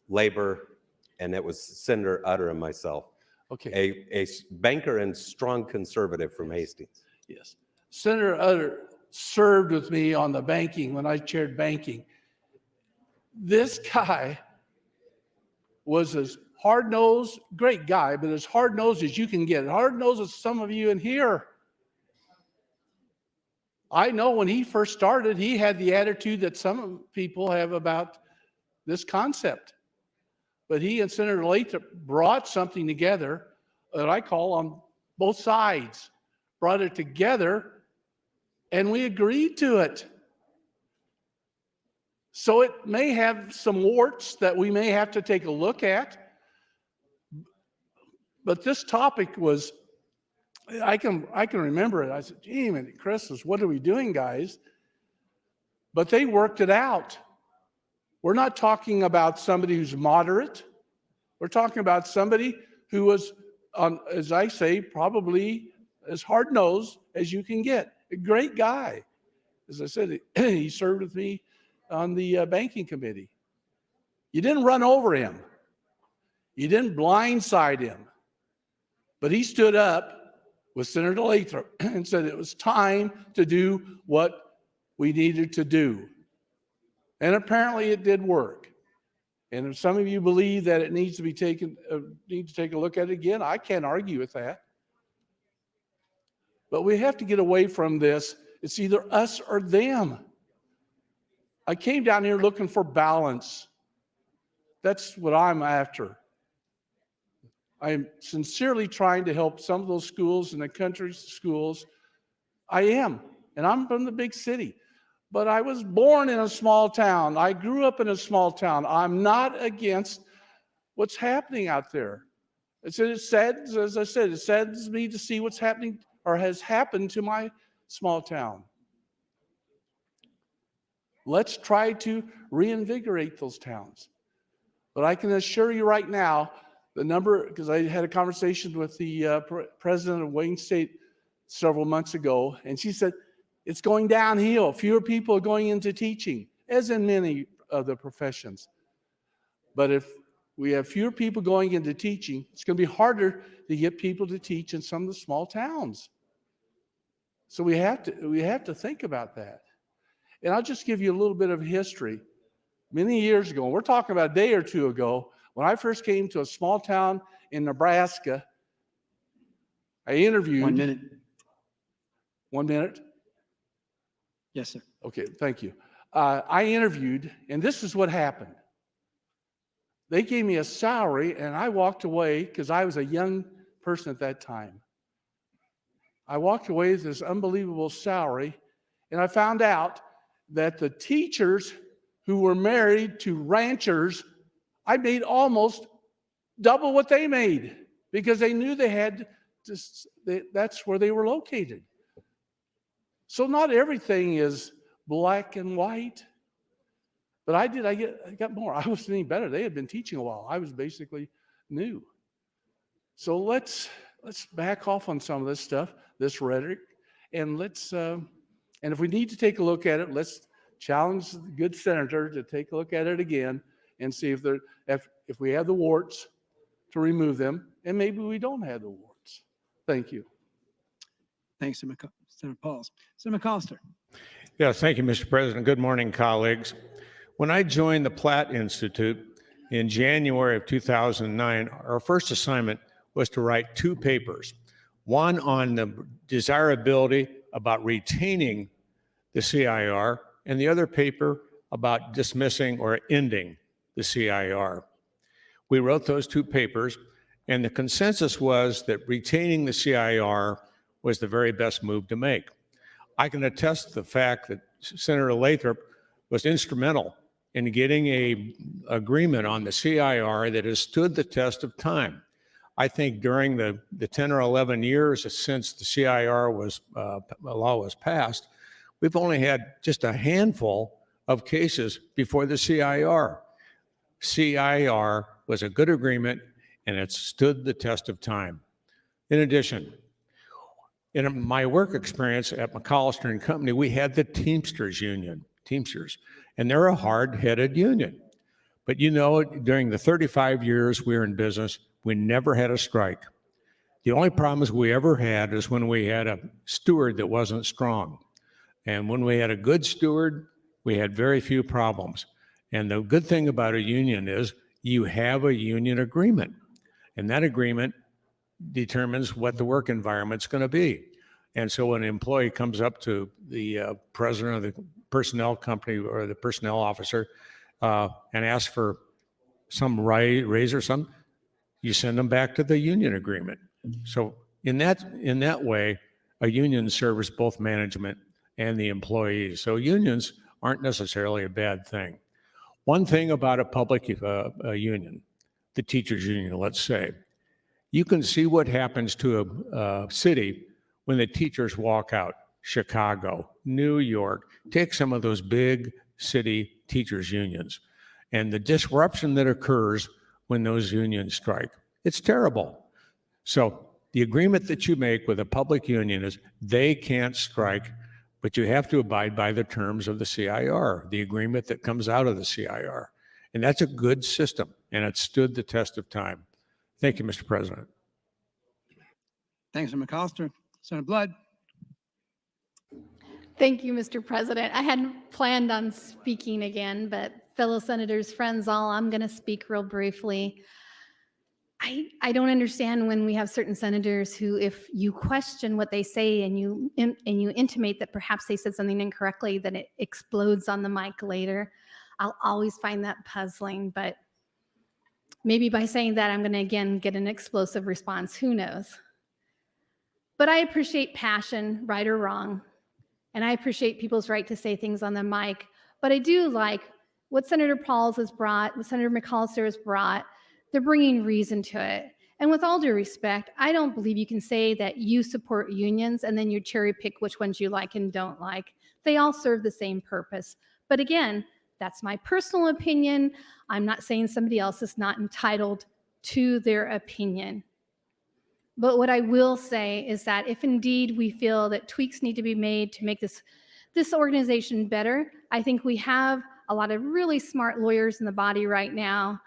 Labor, and it was Senator Utter and myself. Okay. A banker and strong conservative from Hastings. Yes. Senator Utter served with me on the banking when I chaired banking. This guy was as hard-nosed, great guy, but as hard-nosed as you can get. Hard-nosed as some of you in here. I know when he first started, he had the attitude that some people have about this concept. But he and Senator Lathrop brought something together that I call on both sides, brought it together, and we agreed to it. So it may have some warts that we may have to take a look at. But this topic was, I can remember it. I said, gee, man, Christmas, what are we doing, guys? But they worked it out. We're not talking about somebody who's moderate. We're talking about somebody who was, as I say, probably as hard-nosed as you can get. A great guy. As I said, he served with me on the banking committee. You didn't run over him. You didn't blindside him. But he stood up with Senator Lathrop and said it was time to do what we needed to do. And apparently it did work. And if some of you believe that it needs to be taken, need to take a look at it again, I can't argue with that. But we have to get away from this. It's either us or them. I came down here looking for balance. That's what I'm after. I'm sincerely trying to help some of those schools in the country schools. I am, and I'm from the big city. But I was born in a small town. I grew up in a small town. I'm not against what's happening out there. It saddens, as I said, it saddens me to see what's happening or has happened to my small town. Let's try to reinvigorate those towns. But I can assure you right now, the number, because I had a conversation with the president of Wayne State several months ago, and she said, it's going downhill. Fewer people are going into teaching, as in many of the professions. But if we have fewer people going into teaching, it's going to be harder to get people to teach in some of the small towns. So we have to think about that. And I'll just give you a little bit of history. Many years ago, we're talking about a day or two ago, when I first came to a small town in Nebraska, I interviewed. 1 minute. 1 minute? Yes, sir. Okay, thank you. I interviewed, and this is what happened. They gave me a salary, and I walked away because I was a young person at that time. I walked away with this unbelievable salary, and I found out that the teachers who were married to ranchers, I made almost double what they made because they knew they had to, that's where they were located. So not everything is black and white, but I got more. I wasn't any better. They had been teaching a while. I was basically new. So let's back off on some of this stuff, this rhetoric, and and if we need to take a look at it, let's challenge the good senator to take a look at it again and see if we have the warts to remove them, and maybe we don't have the warts. Thank you. Thanks, Senator Pauls. Senator McAllister. Yes, thank you, Mr. President. Good morning, colleagues. When I joined the Platt Institute in January of 2009, our first assignment was to write 2 papers, one on the desirability about retaining the CIR, and the other paper about dismissing or ending the CIR. We wrote those 2 papers, and the consensus was that retaining the CIR was the very best move to make. I can attest to the fact that Senator Lathrop was instrumental in getting an agreement on the CIR that has stood the test of time. I think during the 10 or 11 years since the CIR law was passed, we've only had just a handful of cases before the CIR. CIR was a good agreement, and it stood the test of time. In addition, in my work experience at McAllister and Company, we had the Teamsters Union, and they're a hard-headed union. But you know, during the 35 years we were in business, we never had a strike. The only problems we ever had is when we had a steward that wasn't strong. And when we had a good steward, we had very few problems. And the good thing about a union is you have a union agreement. And that agreement determines what the work environment's going to be. And so when an employee comes up to the president of the personnel company or the personnel officer and asks for some raise or something, you send them back to the union agreement. So in that way, a union serves both management and the employees. So unions aren't necessarily a bad thing. One thing about a public union, the teachers union, let's say, you can see what happens to a city when the teachers walk out. Chicago, New York, take some of those big city teachers unions and the disruption that occurs when those unions strike. It's terrible. So the agreement that you make with a public union is they can't strike, but you have to abide by the terms of the CIR, the agreement that comes out of the CIR. And that's a good system, and it stood the test of time. Thank you, Mr. President. Thanks, Senator McAllister. Senator Blood. Thank you, Mr. President. I hadn't planned on speaking again, but fellow senators, friends all, I'm going to speak real briefly. I don't understand when we have certain senators who, if you question what they say and you intimate that perhaps they said something incorrectly, then it explodes on the mic later. I'll always find that puzzling, but maybe by saying that, I'm going to again get an explosive response. Who knows? But I appreciate passion, right or wrong, and I appreciate people's right to say things on the mic. But I do like what Senator Pauls has brought, what Senator McAllister has brought. They're bringing reason to it. And with all due respect, I don't believe you can say that you support unions and then you cherry pick which ones you like and don't like. They all serve the same purpose. But again, that's my personal opinion. I'm not saying somebody else is not entitled to their opinion. But what I will say is that if indeed we feel that tweaks need to be made to make this organization better, I think we have a lot of really smart lawyers in the body right now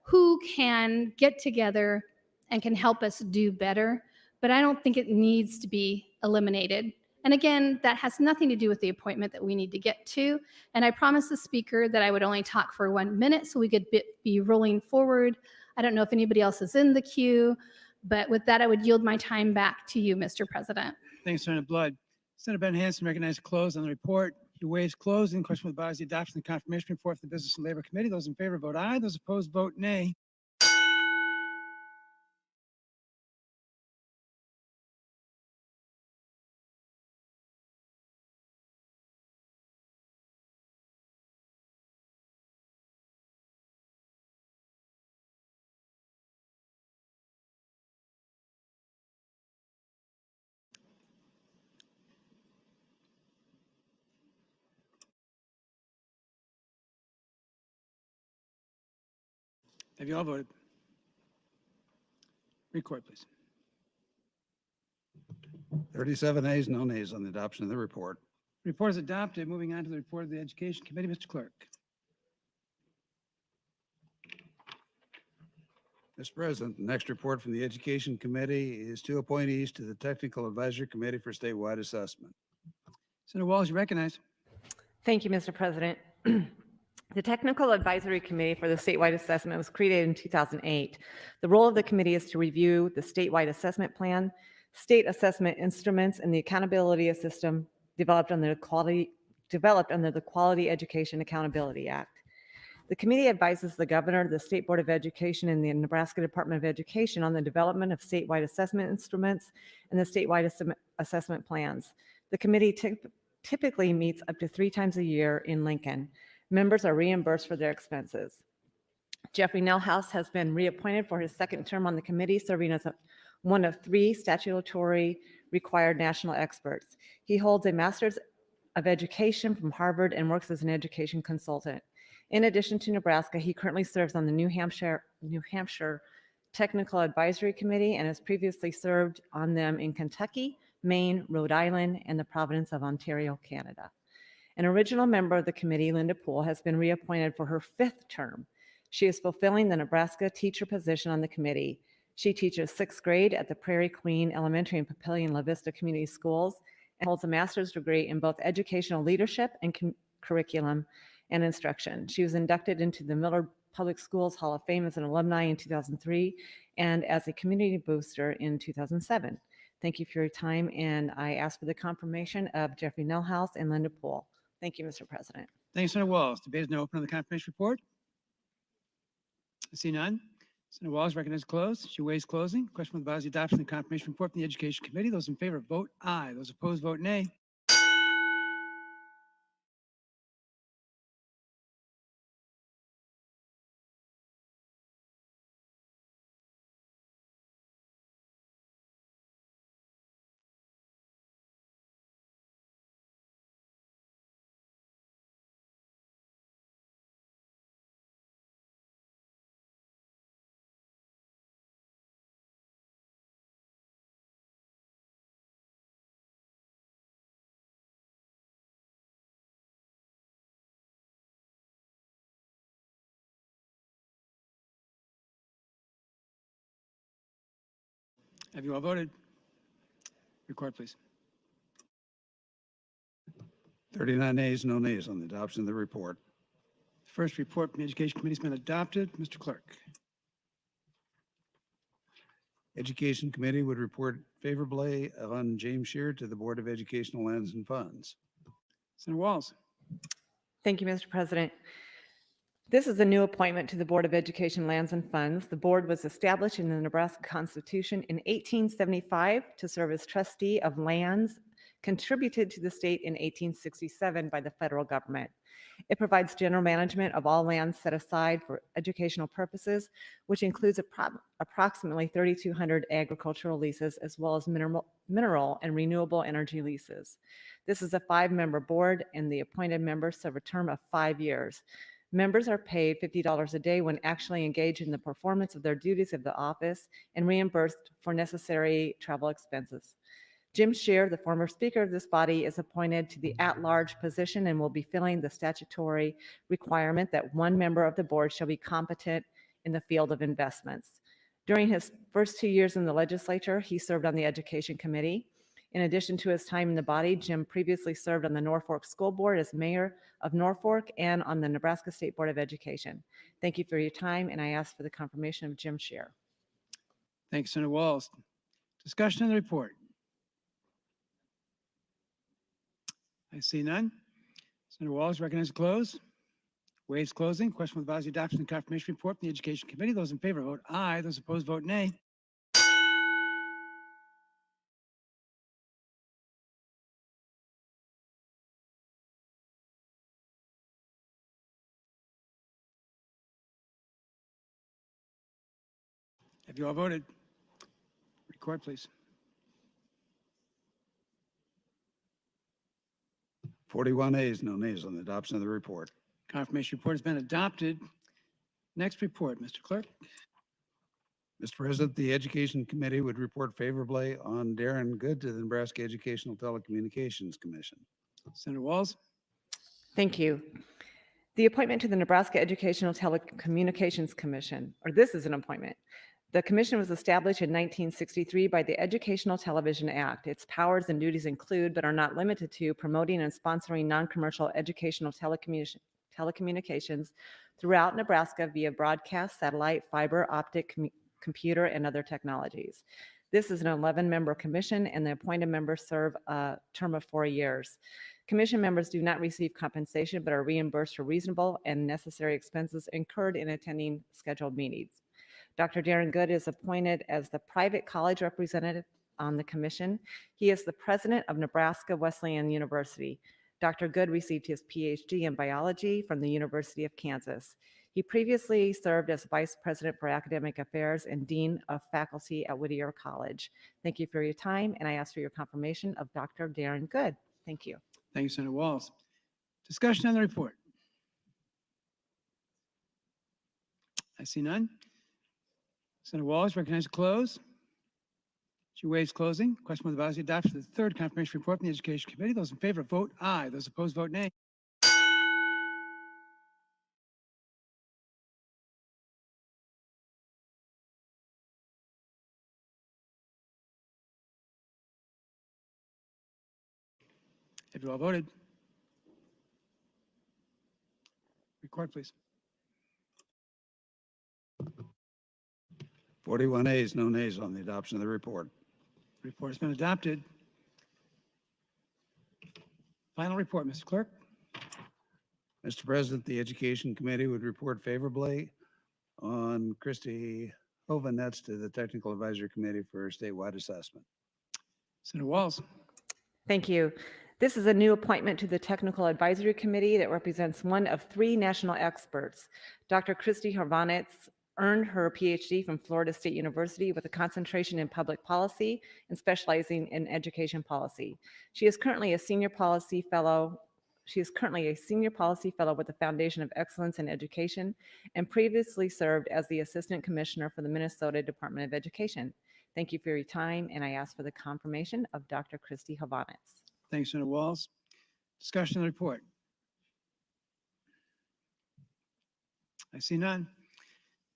who can get together and can help us do better, but I don't think it needs to be eliminated. And again, that has nothing to do with the appointment that we need to get to. And I promised the speaker that I would only talk for 1 minute so we could be rolling forward. I don't know if anybody else is in the queue, but with that, I would yield my time back to you, Mr. President. Thanks, Senator Blood. Senator Ben Hansen recognized to close on the report. He waives closing. Question with the body is the adoption of the confirmation report for the Business and Labor Committee. Those in favor vote aye. Those opposed vote nay. Have you all voted? Record, please. 37 ayes, no nays on the adoption of the report. Report is adopted. Moving on to the report of the Education Committee. Mr. Clerk. Mr. President, the next report from the Education Committee is 2 appointees to the Technical Advisory Committee for Statewide Assessment. Senator Walls, you recognize. Thank you, Mr. President. The Technical Advisory Committee for the Statewide Assessment was created in 2008. The role of the committee is to review the statewide assessment plan, state assessment instruments, and the accountability system developed under the Quality Education Accountability Act. The committee advises the governor, the State Board of Education, and the Nebraska Department of Education on the development of statewide assessment instruments and the statewide assessment plans. The committee typically meets up to 3 times a year in Lincoln. Members are reimbursed for their expenses. Jeffrey Nelhouse has been reappointed for his 2nd term on the committee, serving as one of 3 statutory required national experts. He holds a Master's of Education from Harvard and works as an education consultant. In addition to Nebraska, he currently serves on the New Hampshire Technical Advisory Committee and has previously served on them in Kentucky, Maine, Rhode Island, and the province of Ontario, Canada. An original member of the committee, Linda Poole, has been reappointed for her 5th term. She is fulfilling the Nebraska teacher position on the committee. She teaches 6th grade at the Prairie Queen Elementary and Papillion La Vista Community Schools and holds a master's degree in both educational leadership and curriculum and instruction. She was inducted into the Miller Public Schools Hall of Fame as an alumni in 2003 and as a community booster in 2007. Thank you for your time, and I ask for the confirmation of Jeffrey Nelhouse and Linda Poole. Thank you, Mr. President. Thanks, Senator Walls. Debate is now open on the confirmation report. I see none. Senator Walls recognized closed. She waives closing. Question from the body is the adoption of the confirmation report from the Education Committee. Those in favor vote aye. Those opposed vote nay. Have you all voted? Record, please. 39 ayes, no nays on the adoption of the report. The first report from the Education Committee has been adopted. Mr. Clerk. Education Committee would report favorably on James Shear to the Board of Educational Lands and Funds. Senator Walls. Thank you, Mr. President. This is a new appointment to the Board of Education Lands and Funds. The board was established in the Nebraska Constitution in 1875 to serve as trustee of lands contributed to the state in 1867 by the federal government. It provides general management of all lands set aside for educational purposes, which includes approximately 3,200 agricultural leases, as well as mineral and renewable energy leases. This is a 5-member board, and the appointed members serve a term of 5 years. Members are paid $50 a day when actually engaged in the performance of their duties of the office and reimbursed for necessary travel expenses. Jim Shear, the former speaker of this body, is appointed to the at-large position and will be filling the statutory requirement that one member of the board shall be competent in the field of investments. During his first 2 years in the legislature, he served on the Education Committee. In addition to his time in the body, Jim previously served on the Norfolk School Board as mayor of Norfolk and on the Nebraska State Board of Education. Thank you for your time, and I ask for the confirmation of Jim Shear. Thanks, Senator Walls. Discussion on the report. I see none. Senator Walls recognized to close. Waives closing. Question for the body's adoption and confirmation report from the Education Committee. Those in favor vote aye. Those opposed vote nay. Have you all voted? Record, please. 41 ayes, no nays on the adoption of the report. Confirmation report has been adopted. Next report, Mr. Clerk. Mr. President, the Education Committee would report favorably on Darren Good to the Nebraska Educational Telecommunications Commission. Senator Walls. Thank you. The appointment to the Nebraska Educational Telecommunications Commission, or this is an appointment. The commission was established in 1963 by the Educational Television Act. Its powers and duties include, but are not limited to, promoting and sponsoring non-commercial educational telecommunications throughout Nebraska via broadcast, satellite, fiber, optic, computer, and other technologies. This is an 11-member commission, and the appointed members serve a term of 4 years. Commission members do not receive compensation, but are reimbursed for reasonable and necessary expenses incurred in attending scheduled meetings. Dr. Darren Good is appointed as the private college representative on the commission. He is the president of Nebraska Wesleyan University. Dr. Good received his PhD in biology from the University of Kansas. He previously served as vice president for academic affairs and dean of faculty at Whittier College. Thank you for your time, and I ask for your confirmation of Dr. Darren Good. Thank you. Thank you, Senator Walls. Discussion on the report. I see none. Senator Walls recognized to close. She waives closing. Question for the body adoption of the third confirmation report from the Education Committee. Those in favor vote aye. Those opposed vote nay. Have you all voted? Record, please. 41 ayes, no nays on the adoption of the report. Report has been adopted. Final report, Mr. Clerk. Mr. President, the Education Committee would report favorably on Christy Hovanetz to the Technical Advisory Committee for statewide assessment. Senator Walls. Thank you. This is a new appointment to the Technical Advisory Committee that represents one of 3 national experts. Dr. Christy Hovanetz earned her PhD from Florida State University with a concentration in public policy and specializing in education policy. She is currently a senior policy fellow. She is currently a senior policy fellow with the Foundation of Excellence in Education and previously served as the assistant commissioner for the Minnesota Department of Education. Thank you for your time, and I ask for the confirmation of Dr. Christy Hovanetz. Thanks, Senator Walls. Discussion on the report. I see none.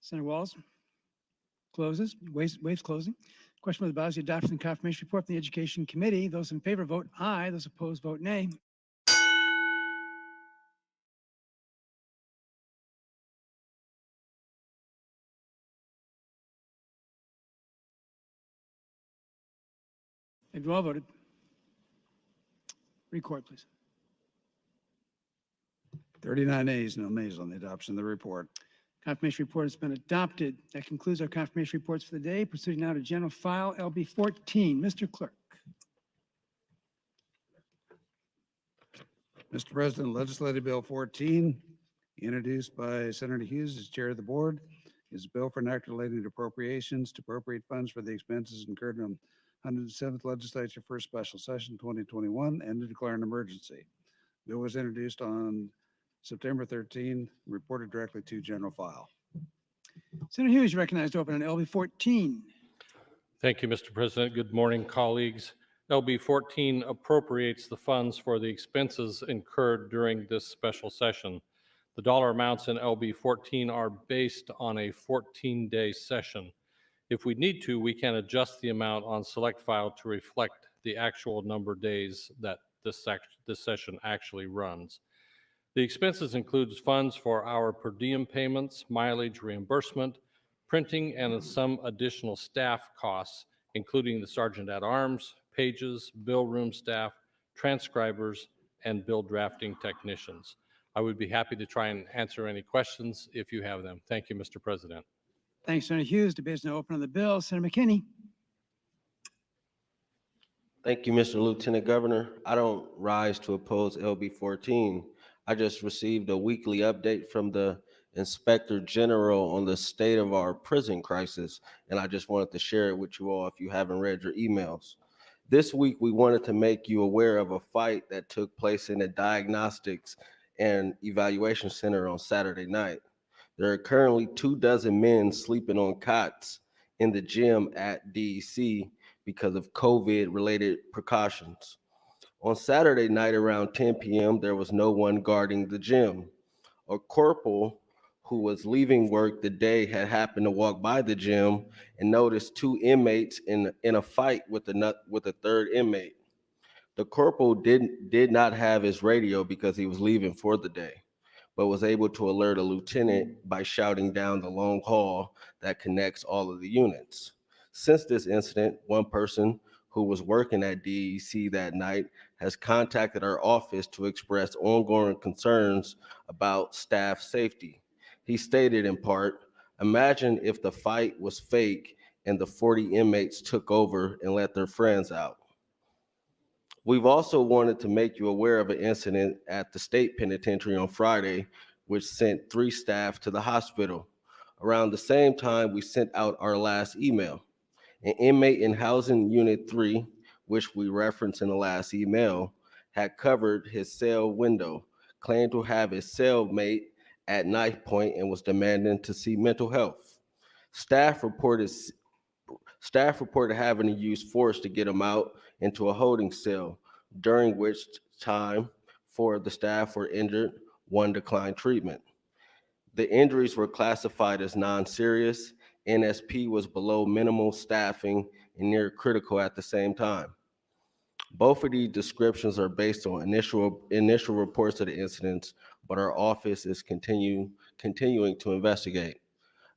Senator Walls closes, waives closing. Question for the body adoption and confirmation report from the Education Committee. Those in favor vote aye. Those opposed vote nay. Have you all voted? Record, please. 39 ayes, no nays on the adoption of the report. Confirmation report has been adopted. That concludes our confirmation reports for the day. Proceeding now to general file LB 14. Mr. Clerk. Mr. President, Legislative Bill 14, introduced by Senator Hughes as chair of the board, is a bill for an act relating to appropriations to appropriate funds for the expenses incurred on 107th Legislature First Special Session 2021 and to declare an emergency. Bill was introduced on September 13, reported directly to general file. Senator Hughes, you recognized to open on LB 14. Thank you, Mr. President. Good morning, colleagues. LB 14 appropriates the funds for the expenses incurred during this special session. The dollar amounts in LB 14 are based on a 14-day session. If we need to, we can adjust the amount on select file to reflect the actual number of days that this session actually runs. The expenses includes funds for our per diem payments, mileage reimbursement, printing, and some additional staff costs, including the sergeant at arms, pages, bill room staff, transcribers, and bill drafting technicians. I would be happy to try and answer any questions if you have them. Thank you, Mr. President. Thanks, Senator Hughes. Debate is now open on the bill. Senator McKinney. Thank you, Mr. Lieutenant Governor. I don't rise to oppose LB 14. I just received a weekly update from the Inspector General on the state of our prison crisis, and I just wanted to share it with you all if you haven't read your emails. This week, we wanted to make you aware of a fight that took place in the Diagnostics and Evaluation Center on Saturday night. There are currently 24 men sleeping on cots in the gym at DEC because of COVID-related precautions. On Saturday night around 10 p.m., there was no one guarding the gym. A corporal who was leaving work the day had happened to walk by the gym and noticed 2 inmates in a fight with a third inmate. The corporal did not have his radio because he was leaving for the day, but was able to alert a lieutenant by shouting down the long hall that connects all of the units. Since this incident, one person who was working at DEC that night has contacted our office to express ongoing concerns about staff safety. He stated in part, "Imagine if the fight was fake and the 40 inmates took over and let their friends out." We've also wanted to make you aware of an incident at the state penitentiary on Friday, which sent 3 staff to the hospital. Around the same time, we sent out our last email. An inmate in Housing Unit 3, which we referenced in the last email, had covered his cell window, claimed to have his cellmate at knife point and was demanding to see mental health. Staff reported having to use force to get him out into a holding cell, during which time 4 of the staff were injured, 1 declined treatment. The injuries were classified as non-serious. NSP was below minimal staffing and near critical at the same time. Both of these descriptions are based on initial reports of the incidents, but our office is continuing to investigate.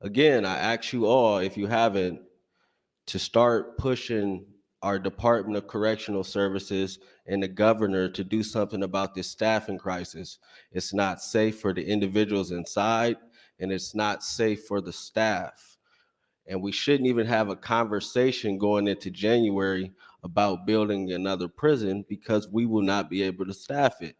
Again, I ask you all, if you haven't, to start pushing our Department of Correctional Services and the governor to do something about this staffing crisis. It's not safe for the individuals inside, and it's not safe for the staff. And we shouldn't even have a conversation going into January about building another prison because we will not be able to staff it.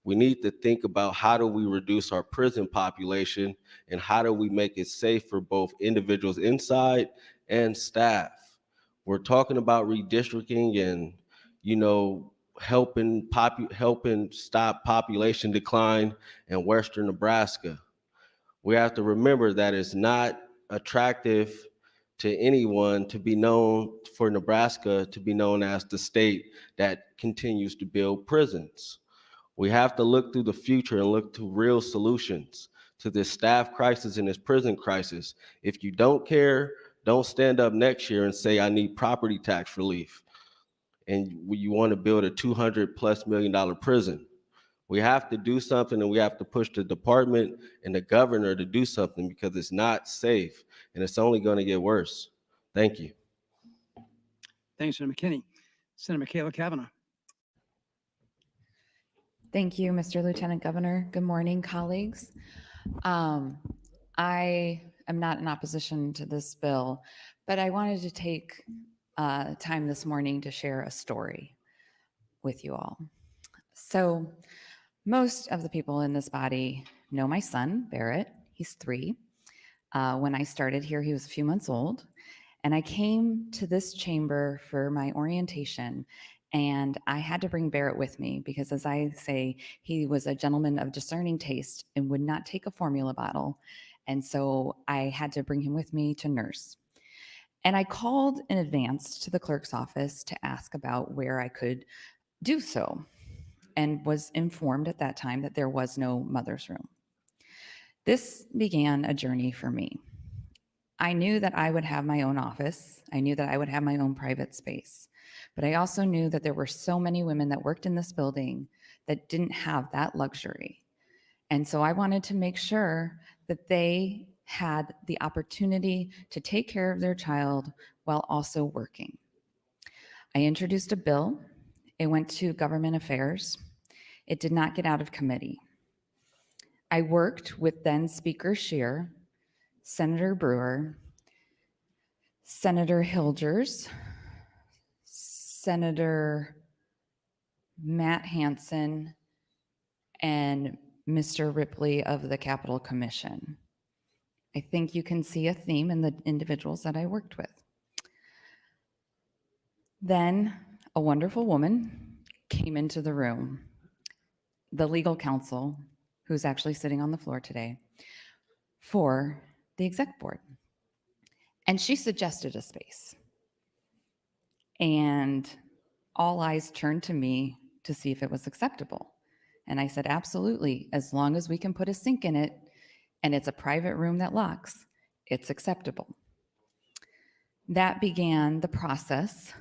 We need to think about how do we reduce our prison population and how do we make it safe for both individuals inside and staff. We're talking about redistricting and, helping stop population decline in Western Nebraska. We have to remember that it's not attractive to anyone to be known for Nebraska to be known as the state that continues to build prisons. We have to look through the future and look to real solutions to this staff crisis and this prison crisis. If you don't care, don't stand up next year and say, I need property tax relief. And you want to build a $200+ million prison. We have to do something, and we have to push the department and the governor to do something because it's not safe and it's only going to get worse. Thank you. Thanks, Senator McKinney. Senator Michaela Kavanaugh. Thank you, Mr. Lieutenant Governor. Good morning, colleagues. I am not in opposition to this bill, but I wanted to take time this morning to share a story with you all. So most of the people in this body know my son, Barrett. He's 3. When I started here, he was a few months old. And I came to this chamber for my orientation, and I had to bring Barrett with me because, as I say, he was a gentleman of discerning taste and would not take a formula bottle. And so I had to bring him with me to nurse. And I called in advance to the clerk's office to ask about where I could do so, and was informed at that time that there was no mother's room. This began a journey for me. I knew that I would have my own office. I knew that I would have my own private space. But I also knew that there were so many women that worked in this building that didn't have that luxury. And so I wanted to make sure that they had the opportunity to take care of their child while also working. I introduced a bill. It went to Government Affairs. It did not get out of committee. I worked with then Speaker Scheer, Senator Brewer, Senator Hilgers, Senator Matt Hansen, and Mr. Ripley of the Capitol Commission. I think you can see a theme in the individuals that I worked with. Then a wonderful woman came into the room, the legal counsel, who's actually sitting on the floor today, for the exec board. And she suggested a space. And all eyes turned to me to see if it was acceptable. And I said, absolutely, as long as we can put a sink in it and it's a private room that locks, it's acceptable. That began the process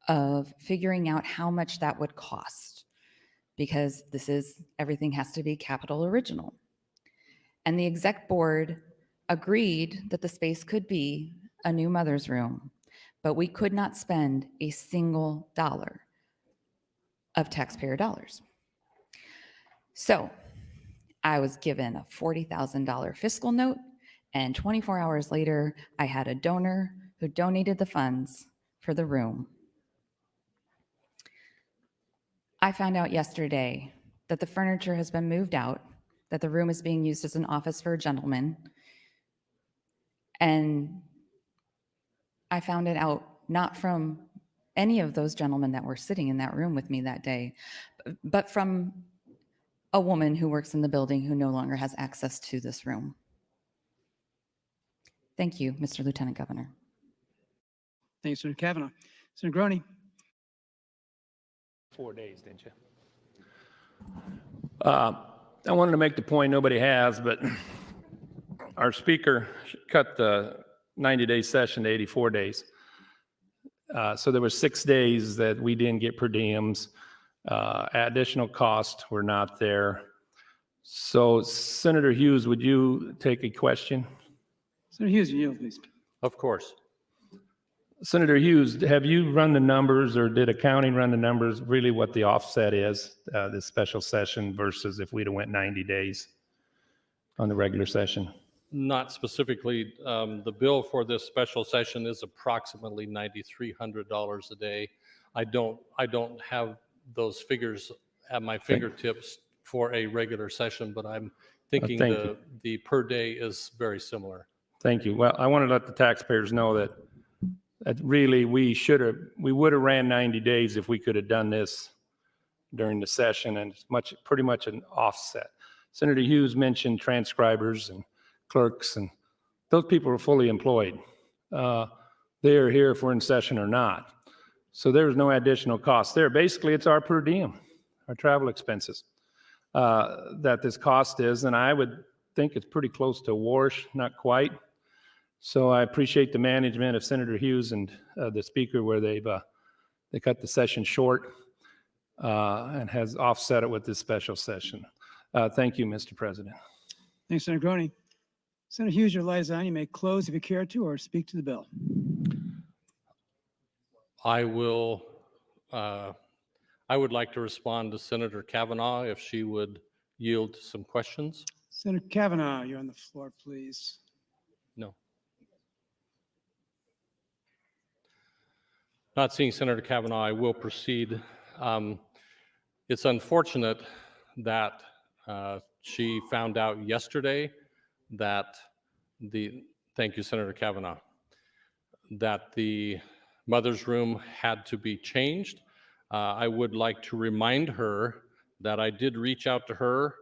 of figuring out how much that would cost, because everything has to be Capitol original. And the exec board agreed that the space could be a new mother's room, but we could not spend a single dollar of taxpayer dollars. So I was given a $40,000 fiscal note, and 24 hours later, I had a donor who donated the funds for the room. I found out yesterday that the furniture has been moved out, that the room is being used as an office for a gentleman. And I found it out not from any of those gentlemen that were sitting in that room with me that day, but from a woman who works in the building who no longer has access to this room. Thank you, Mr. Lieutenant Governor. Thanks, Senator Kavanaugh. Senator Groney. 4 days, didn't you? I wanted to make the point nobody has, but our speaker cut the 90-day session to 84 days. So there were 6 days that we didn't get per diems. Additional costs were not there. So Senator Hughes, would you take a question? Senator Hughes, you yield, please. Of course. Senator Hughes, have you run the numbers, or did accounting run the numbers, really what the offset is, this special session versus if we'd have went 90 days on the regular session? Not specifically. The bill for this special session is approximately $9,300 a day. I don't have those figures at my fingertips for a regular session, but I'm thinking the per day is very similar. Thank you. Well, I want to let the taxpayers know that really we would have ran 90 days if we could have done this during the session, and it's pretty much an offset. Senator Hughes mentioned transcribers and clerks, and those people are fully employed. They are here if we're in session or not. So there's no additional cost there. Basically, it's our per diem, our travel expenses that this cost is, and I would think it's pretty close to a wash, not quite. So I appreciate the management of Senator Hughes and the speaker where they cut the session short and has offset it with this special session. Thank you, Mr. President. Thanks, Senator Groney. Senator Hughes, your light is on. You may close if you care to, or speak to the bill. I will I would like to respond to Senator Kavanaugh if she would yield to some questions. Senator Kavanaugh, you're on the floor, please. No. Not seeing Senator Kavanaugh, I will proceed. It's unfortunate that she found out yesterday that thank you, Senator Kavanaugh, that the mother's room had to be changed. I would like to remind her that I did reach out to her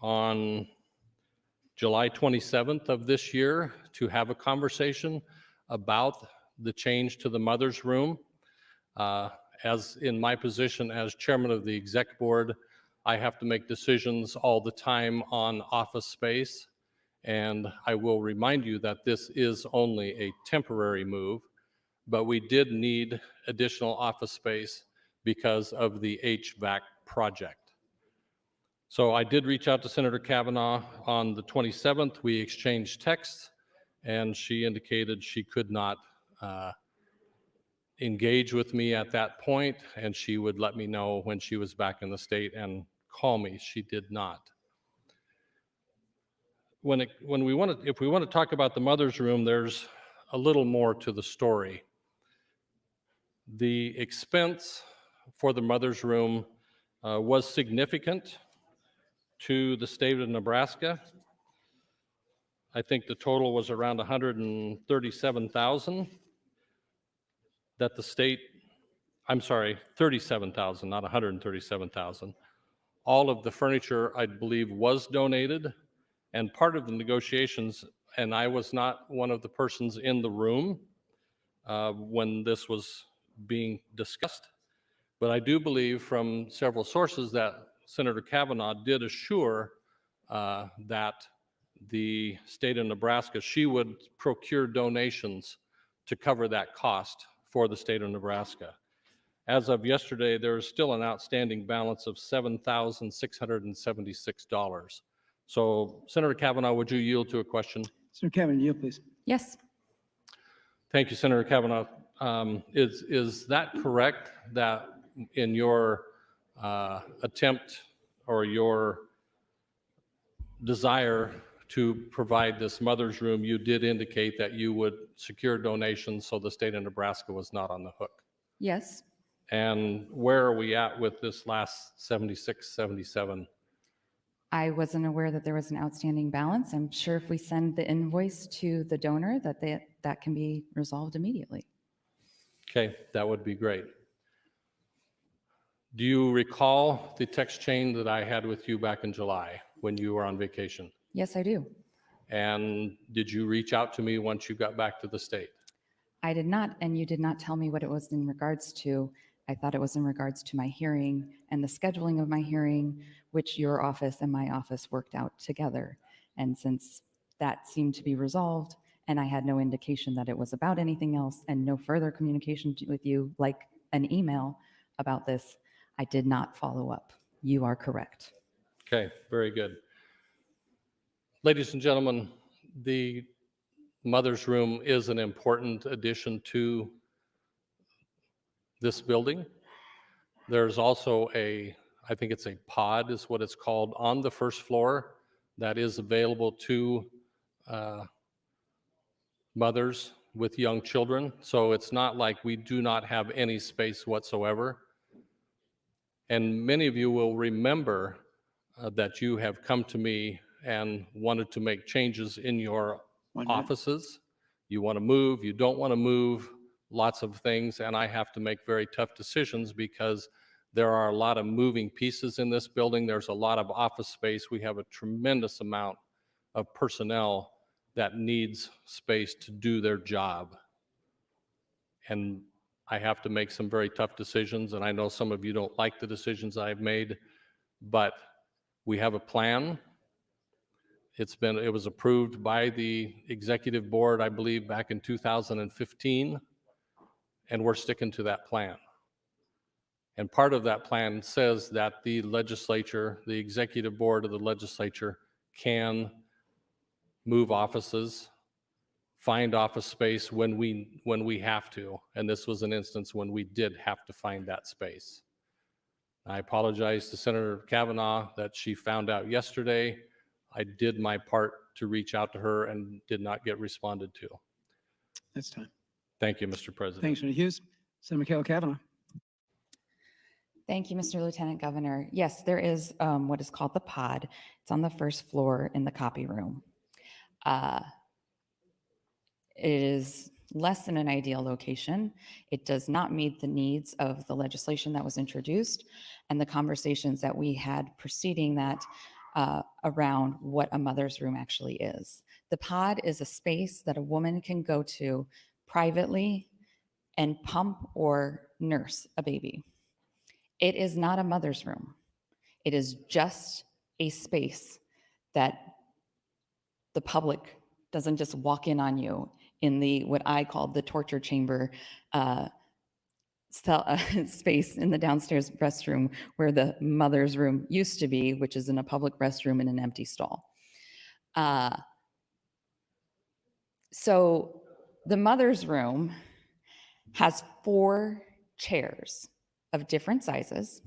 on July 27th of this year to have a conversation about the change to the mother's room. As in my position as chairman of the exec board, I have to make decisions all the time on office space. And I will remind you that this is only a temporary move, but we did need additional office space because of the HVAC project. So I did reach out to Senator Kavanaugh on the 27th. We exchanged texts, and she indicated she could not engage with me at that point, and she would let me know when she was back in the state and call me. She did not. If we want to talk about the mother's room, there's a little more to the story. The expense for the mother's room was significant to the state of Nebraska. I think the total was around $137,000 that the state, I'm sorry, $37,000, not $137,000. All of the furniture, I believe, was donated, and part of the negotiations, and I was not one of the persons in the room when this was being discussed, but I do believe from several sources that Senator Kavanaugh did assure that the state of Nebraska, she would procure donations to cover that cost for the state of Nebraska. As of yesterday, there is still an outstanding balance of $7,676. So, Senator Kavanaugh, would you yield to a question? Senator Kavanaugh, yield, please. Yes. Thank you, Senator Kavanaugh. Is that correct that in your attempt or your desire to provide this mother's room, you did indicate that you would secure donations so the state of Nebraska was not on the hook? Yes. And where are we at with this last 76, 77? I wasn't aware that there was an outstanding balance. I'm sure if we send the invoice to the donor that can be resolved immediately. Okay, that would be great. Do you recall the text chain that I had with you back in July when you were on vacation? Yes, I do. And did you reach out to me once you got back to the state? I did not, and you did not tell me what it was in regards to. I thought it was in regards to my hearing and the scheduling of my hearing, which your office and my office worked out together. And since that seemed to be resolved, and I had no indication that it was about anything else and no further communication with you, like an email about this, I did not follow up. You are correct. Okay, very good. Ladies and gentlemen, the mother's room is an important addition to this building. There's also I think it's a pod is what it's called, on the first floor that is available to mothers with young children. So it's not like we do not have any space whatsoever. And many of you will remember that you have come to me and wanted to make changes in your offices. You want to move, you don't want to move, lots of things, and I have to make very tough decisions because there are a lot of moving pieces in this building. There's a lot of office space. We have a tremendous amount of personnel that needs space to do their job. And I have to make some very tough decisions, and I know some of you don't like the decisions I've made, but we have a plan. It was approved by the executive board, I believe, back in 2015, and we're sticking to that plan. And part of that plan says that the legislature, the executive board of the legislature, can move offices find office space when we have to. And this was an instance when we did have to find that space. I apologize to Senator Kavanaugh that she found out yesterday. I did my part to reach out to her and did not get responded to. That's time. Thank you, Mr. President. Thanks, Senator Hughes. Senator Michaela Kavanaugh. Thank you, Mr. Lieutenant Governor. Yes, there is what is called the pod. It's on the first floor in the copy room. It is less than an ideal location. It does not meet the needs of the legislation that was introduced and the conversations that we had preceding that around what a mother's room actually is. The pod is a space that a woman can go to privately and pump or nurse a baby. It is not a mother's room. It is just a space that the public doesn't just walk in on you in the what I call the torture chamber space in the downstairs restroom where the mother's room used to be, which is in a public restroom in an empty stall. So the mother's room has 4 chairs of different sizes.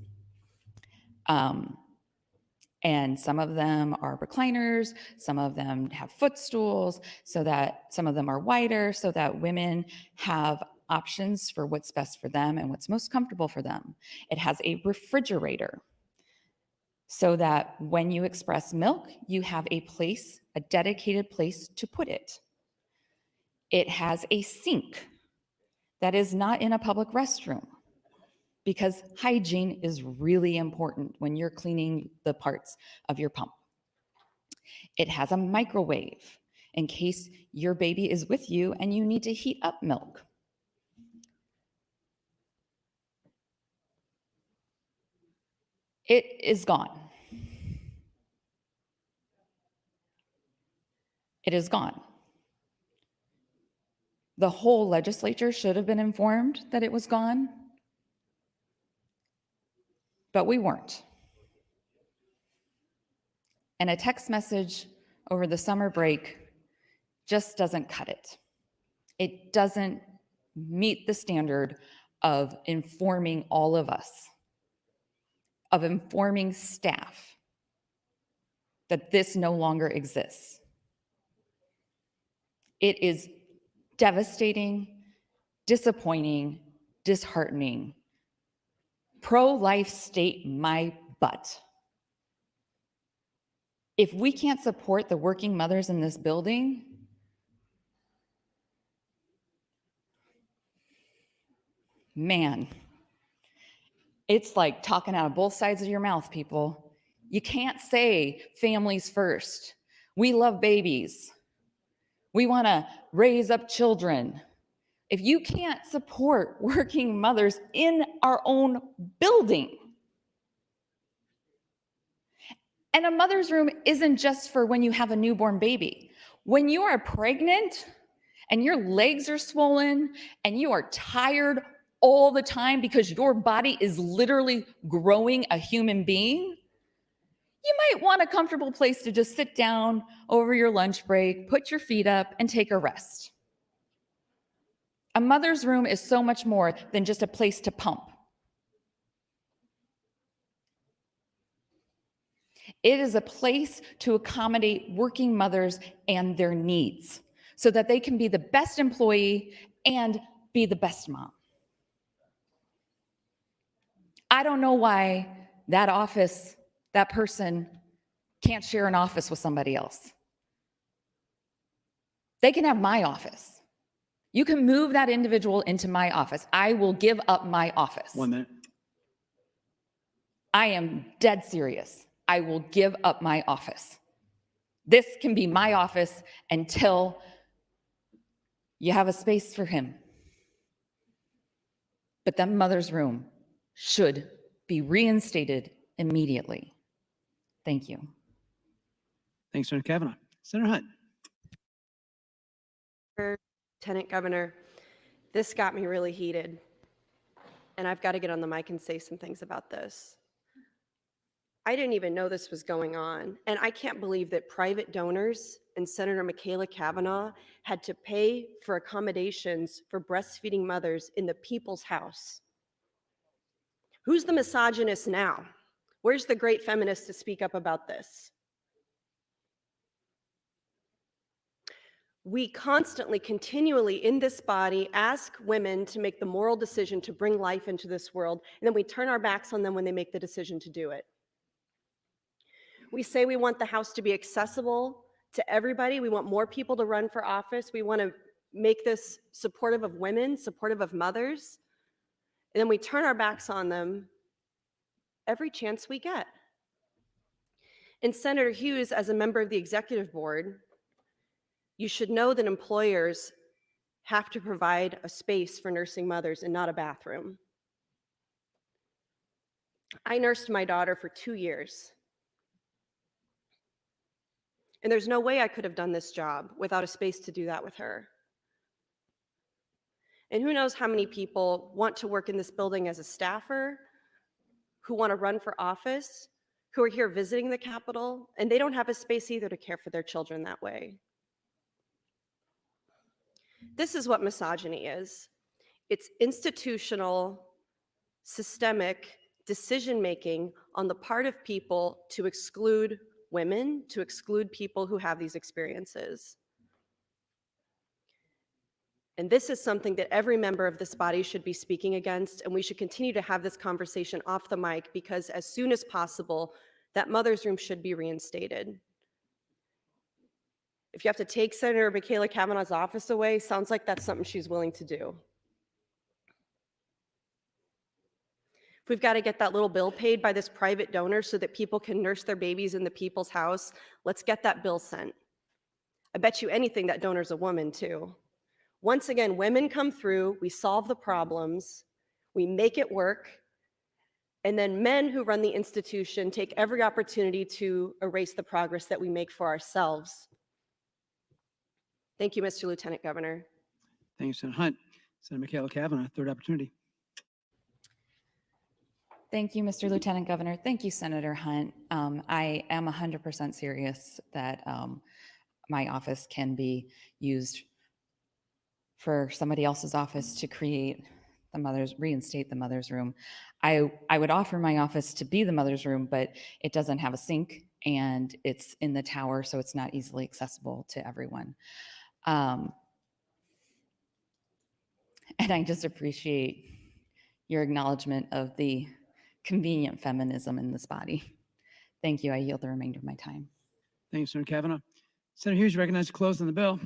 And some of them are recliners, some of them have footstools, so that some of them are wider, so that women have options for what's best for them and what's most comfortable for them. It has a refrigerator, so that when you express milk, you have a place, a dedicated place to put it. It has a sink that is not in a public restroom, because hygiene is really important when you're cleaning the parts of your pump. It has a microwave in case your baby is with you and you need to heat up milk. It is gone. It is gone. The whole legislature should have been informed that it was gone, but we weren't. And a text message over the summer break just doesn't cut it. It doesn't meet the standard of informing all of us, of informing staff that this no longer exists. It is devastating, disappointing, disheartening. Pro-life state my butt. If we can't support the working mothers in this building, man, it's like talking out of both sides of your mouth, people. You can't say families first. We love babies. We want to raise up children. If you can't support working mothers in our own building, and a mother's room isn't just for when you have a newborn baby. When you are pregnant and your legs are swollen and you are tired all the time because your body is literally growing a human being, you might want a comfortable place to just sit down over your lunch break, put your feet up, and take a rest. A mother's room is so much more than just a place to pump. It is a place to accommodate working mothers and their needs so that they can be the best employee and be the best mom. I don't know why that office, that person can't share an office with somebody else. They can have my office. You can move that individual into my office. I will give up my office. 1 minute. I am dead serious. I will give up my office. This can be my office until you have a space for him. But that mother's room should be reinstated immediately. Thank you. Thanks, Senator Kavanaugh. Senator Hunt. Lieutenant Governor, this got me really heated, and I've got to get on the mic and say some things about this. I didn't even know this was going on. And I can't believe that private donors and Senator Michaela Cavanaugh had to pay for accommodations for breastfeeding mothers in the people's house. Who's the misogynist now? Where's the great feminist to speak up about this? We constantly, continually in this body ask women to make the moral decision to bring life into this world, and then we turn our backs on them when they make the decision to do it. We say we want the House to be accessible to everybody. We want more people to run for office. We want to make this supportive of women, supportive of mothers. And then we turn our backs on them every chance we get. And Senator Hughes, as a member of the executive board, you should know that employers have to provide a space for nursing mothers and not a bathroom. I nursed my daughter for 2 years. And there's no way I could have done this job without a space to do that with her. And who knows how many people want to work in this building as a staffer, who want to run for office, who are here visiting the Capitol, and they don't have a space either to care for their children that way. This is what misogyny is. It's institutional, systemic decision-making on the part of people to exclude women, to exclude people who have these experiences. And this is something that every member of this body should be speaking against, and we should continue to have this conversation off the mic, because as soon as possible, that mother's room should be reinstated. If you have to take Senator Michaela Cavanaugh's office away, sounds like that's something she's willing to do. If we've got to get that little bill paid by this private donor so that people can nurse their babies in the people's house, let's get that bill sent. I bet you anything that donor's a woman too. Once again, women come through, we solve the problems, we make it work, and then men who run the institution take every opportunity to erase the progress that we make for ourselves. Thank you, Mr. Lieutenant Governor. Thank you, Senator Hunt. Senator Michaela Cavanaugh, third opportunity. Thank you, Mr. Lieutenant Governor. Thank you, Senator Hunt. I am 100% serious that my office can be used for somebody else's office to reinstate the mother's room. I would offer my office to be the mother's room, but it doesn't have a sink and it's in the tower, so it's not easily accessible to everyone. And I just appreciate your acknowledgement of the convenient feminism in this body. Thank you. I yield the remainder of my time. Thank you, Senator Cavanaugh. Senator Hughes, recognized to close on the bill.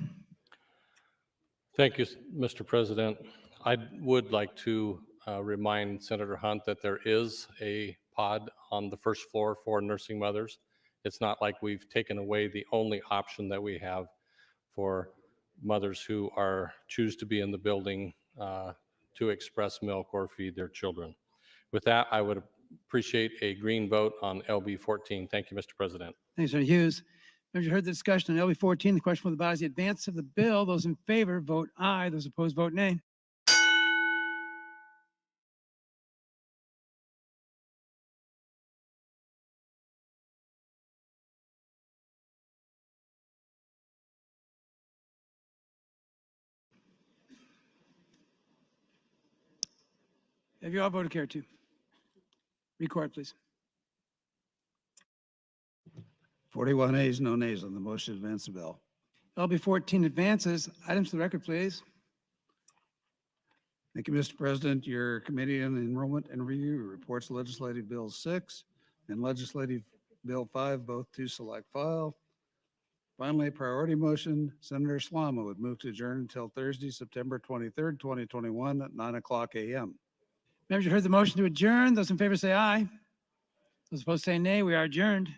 Thank you, Mr. President. I would like to remind Senator Hunt that there is a pod on the first floor for nursing mothers. It's not like we've taken away the only option that we have for mothers who choose to be in the building to express milk or feed their children. With that, I would appreciate a green vote on LB 14. Thank you, Mr. President. Thanks, Senator Hughes. Members, you heard the discussion on LB 14. The question for the body is the advance of the bill. Those in favor vote aye. Those opposed vote nay. Have you all voted care to? Record, please. 41 ayes, no nays on the motion to advance the bill. LB 14 advances. Items to the record, please. Thank you, Mr. President. Your Committee on Enrollment and Review reports Legislative Bill 6 and Legislative Bill 5, both to select file. Finally, priority motion, Senator Slama would move to adjourn until Thursday, September 23rd, 2021 at 9:00 a.m. Members, you heard the motion to adjourn. Those in favor say aye. Those opposed say nay. We are adjourned.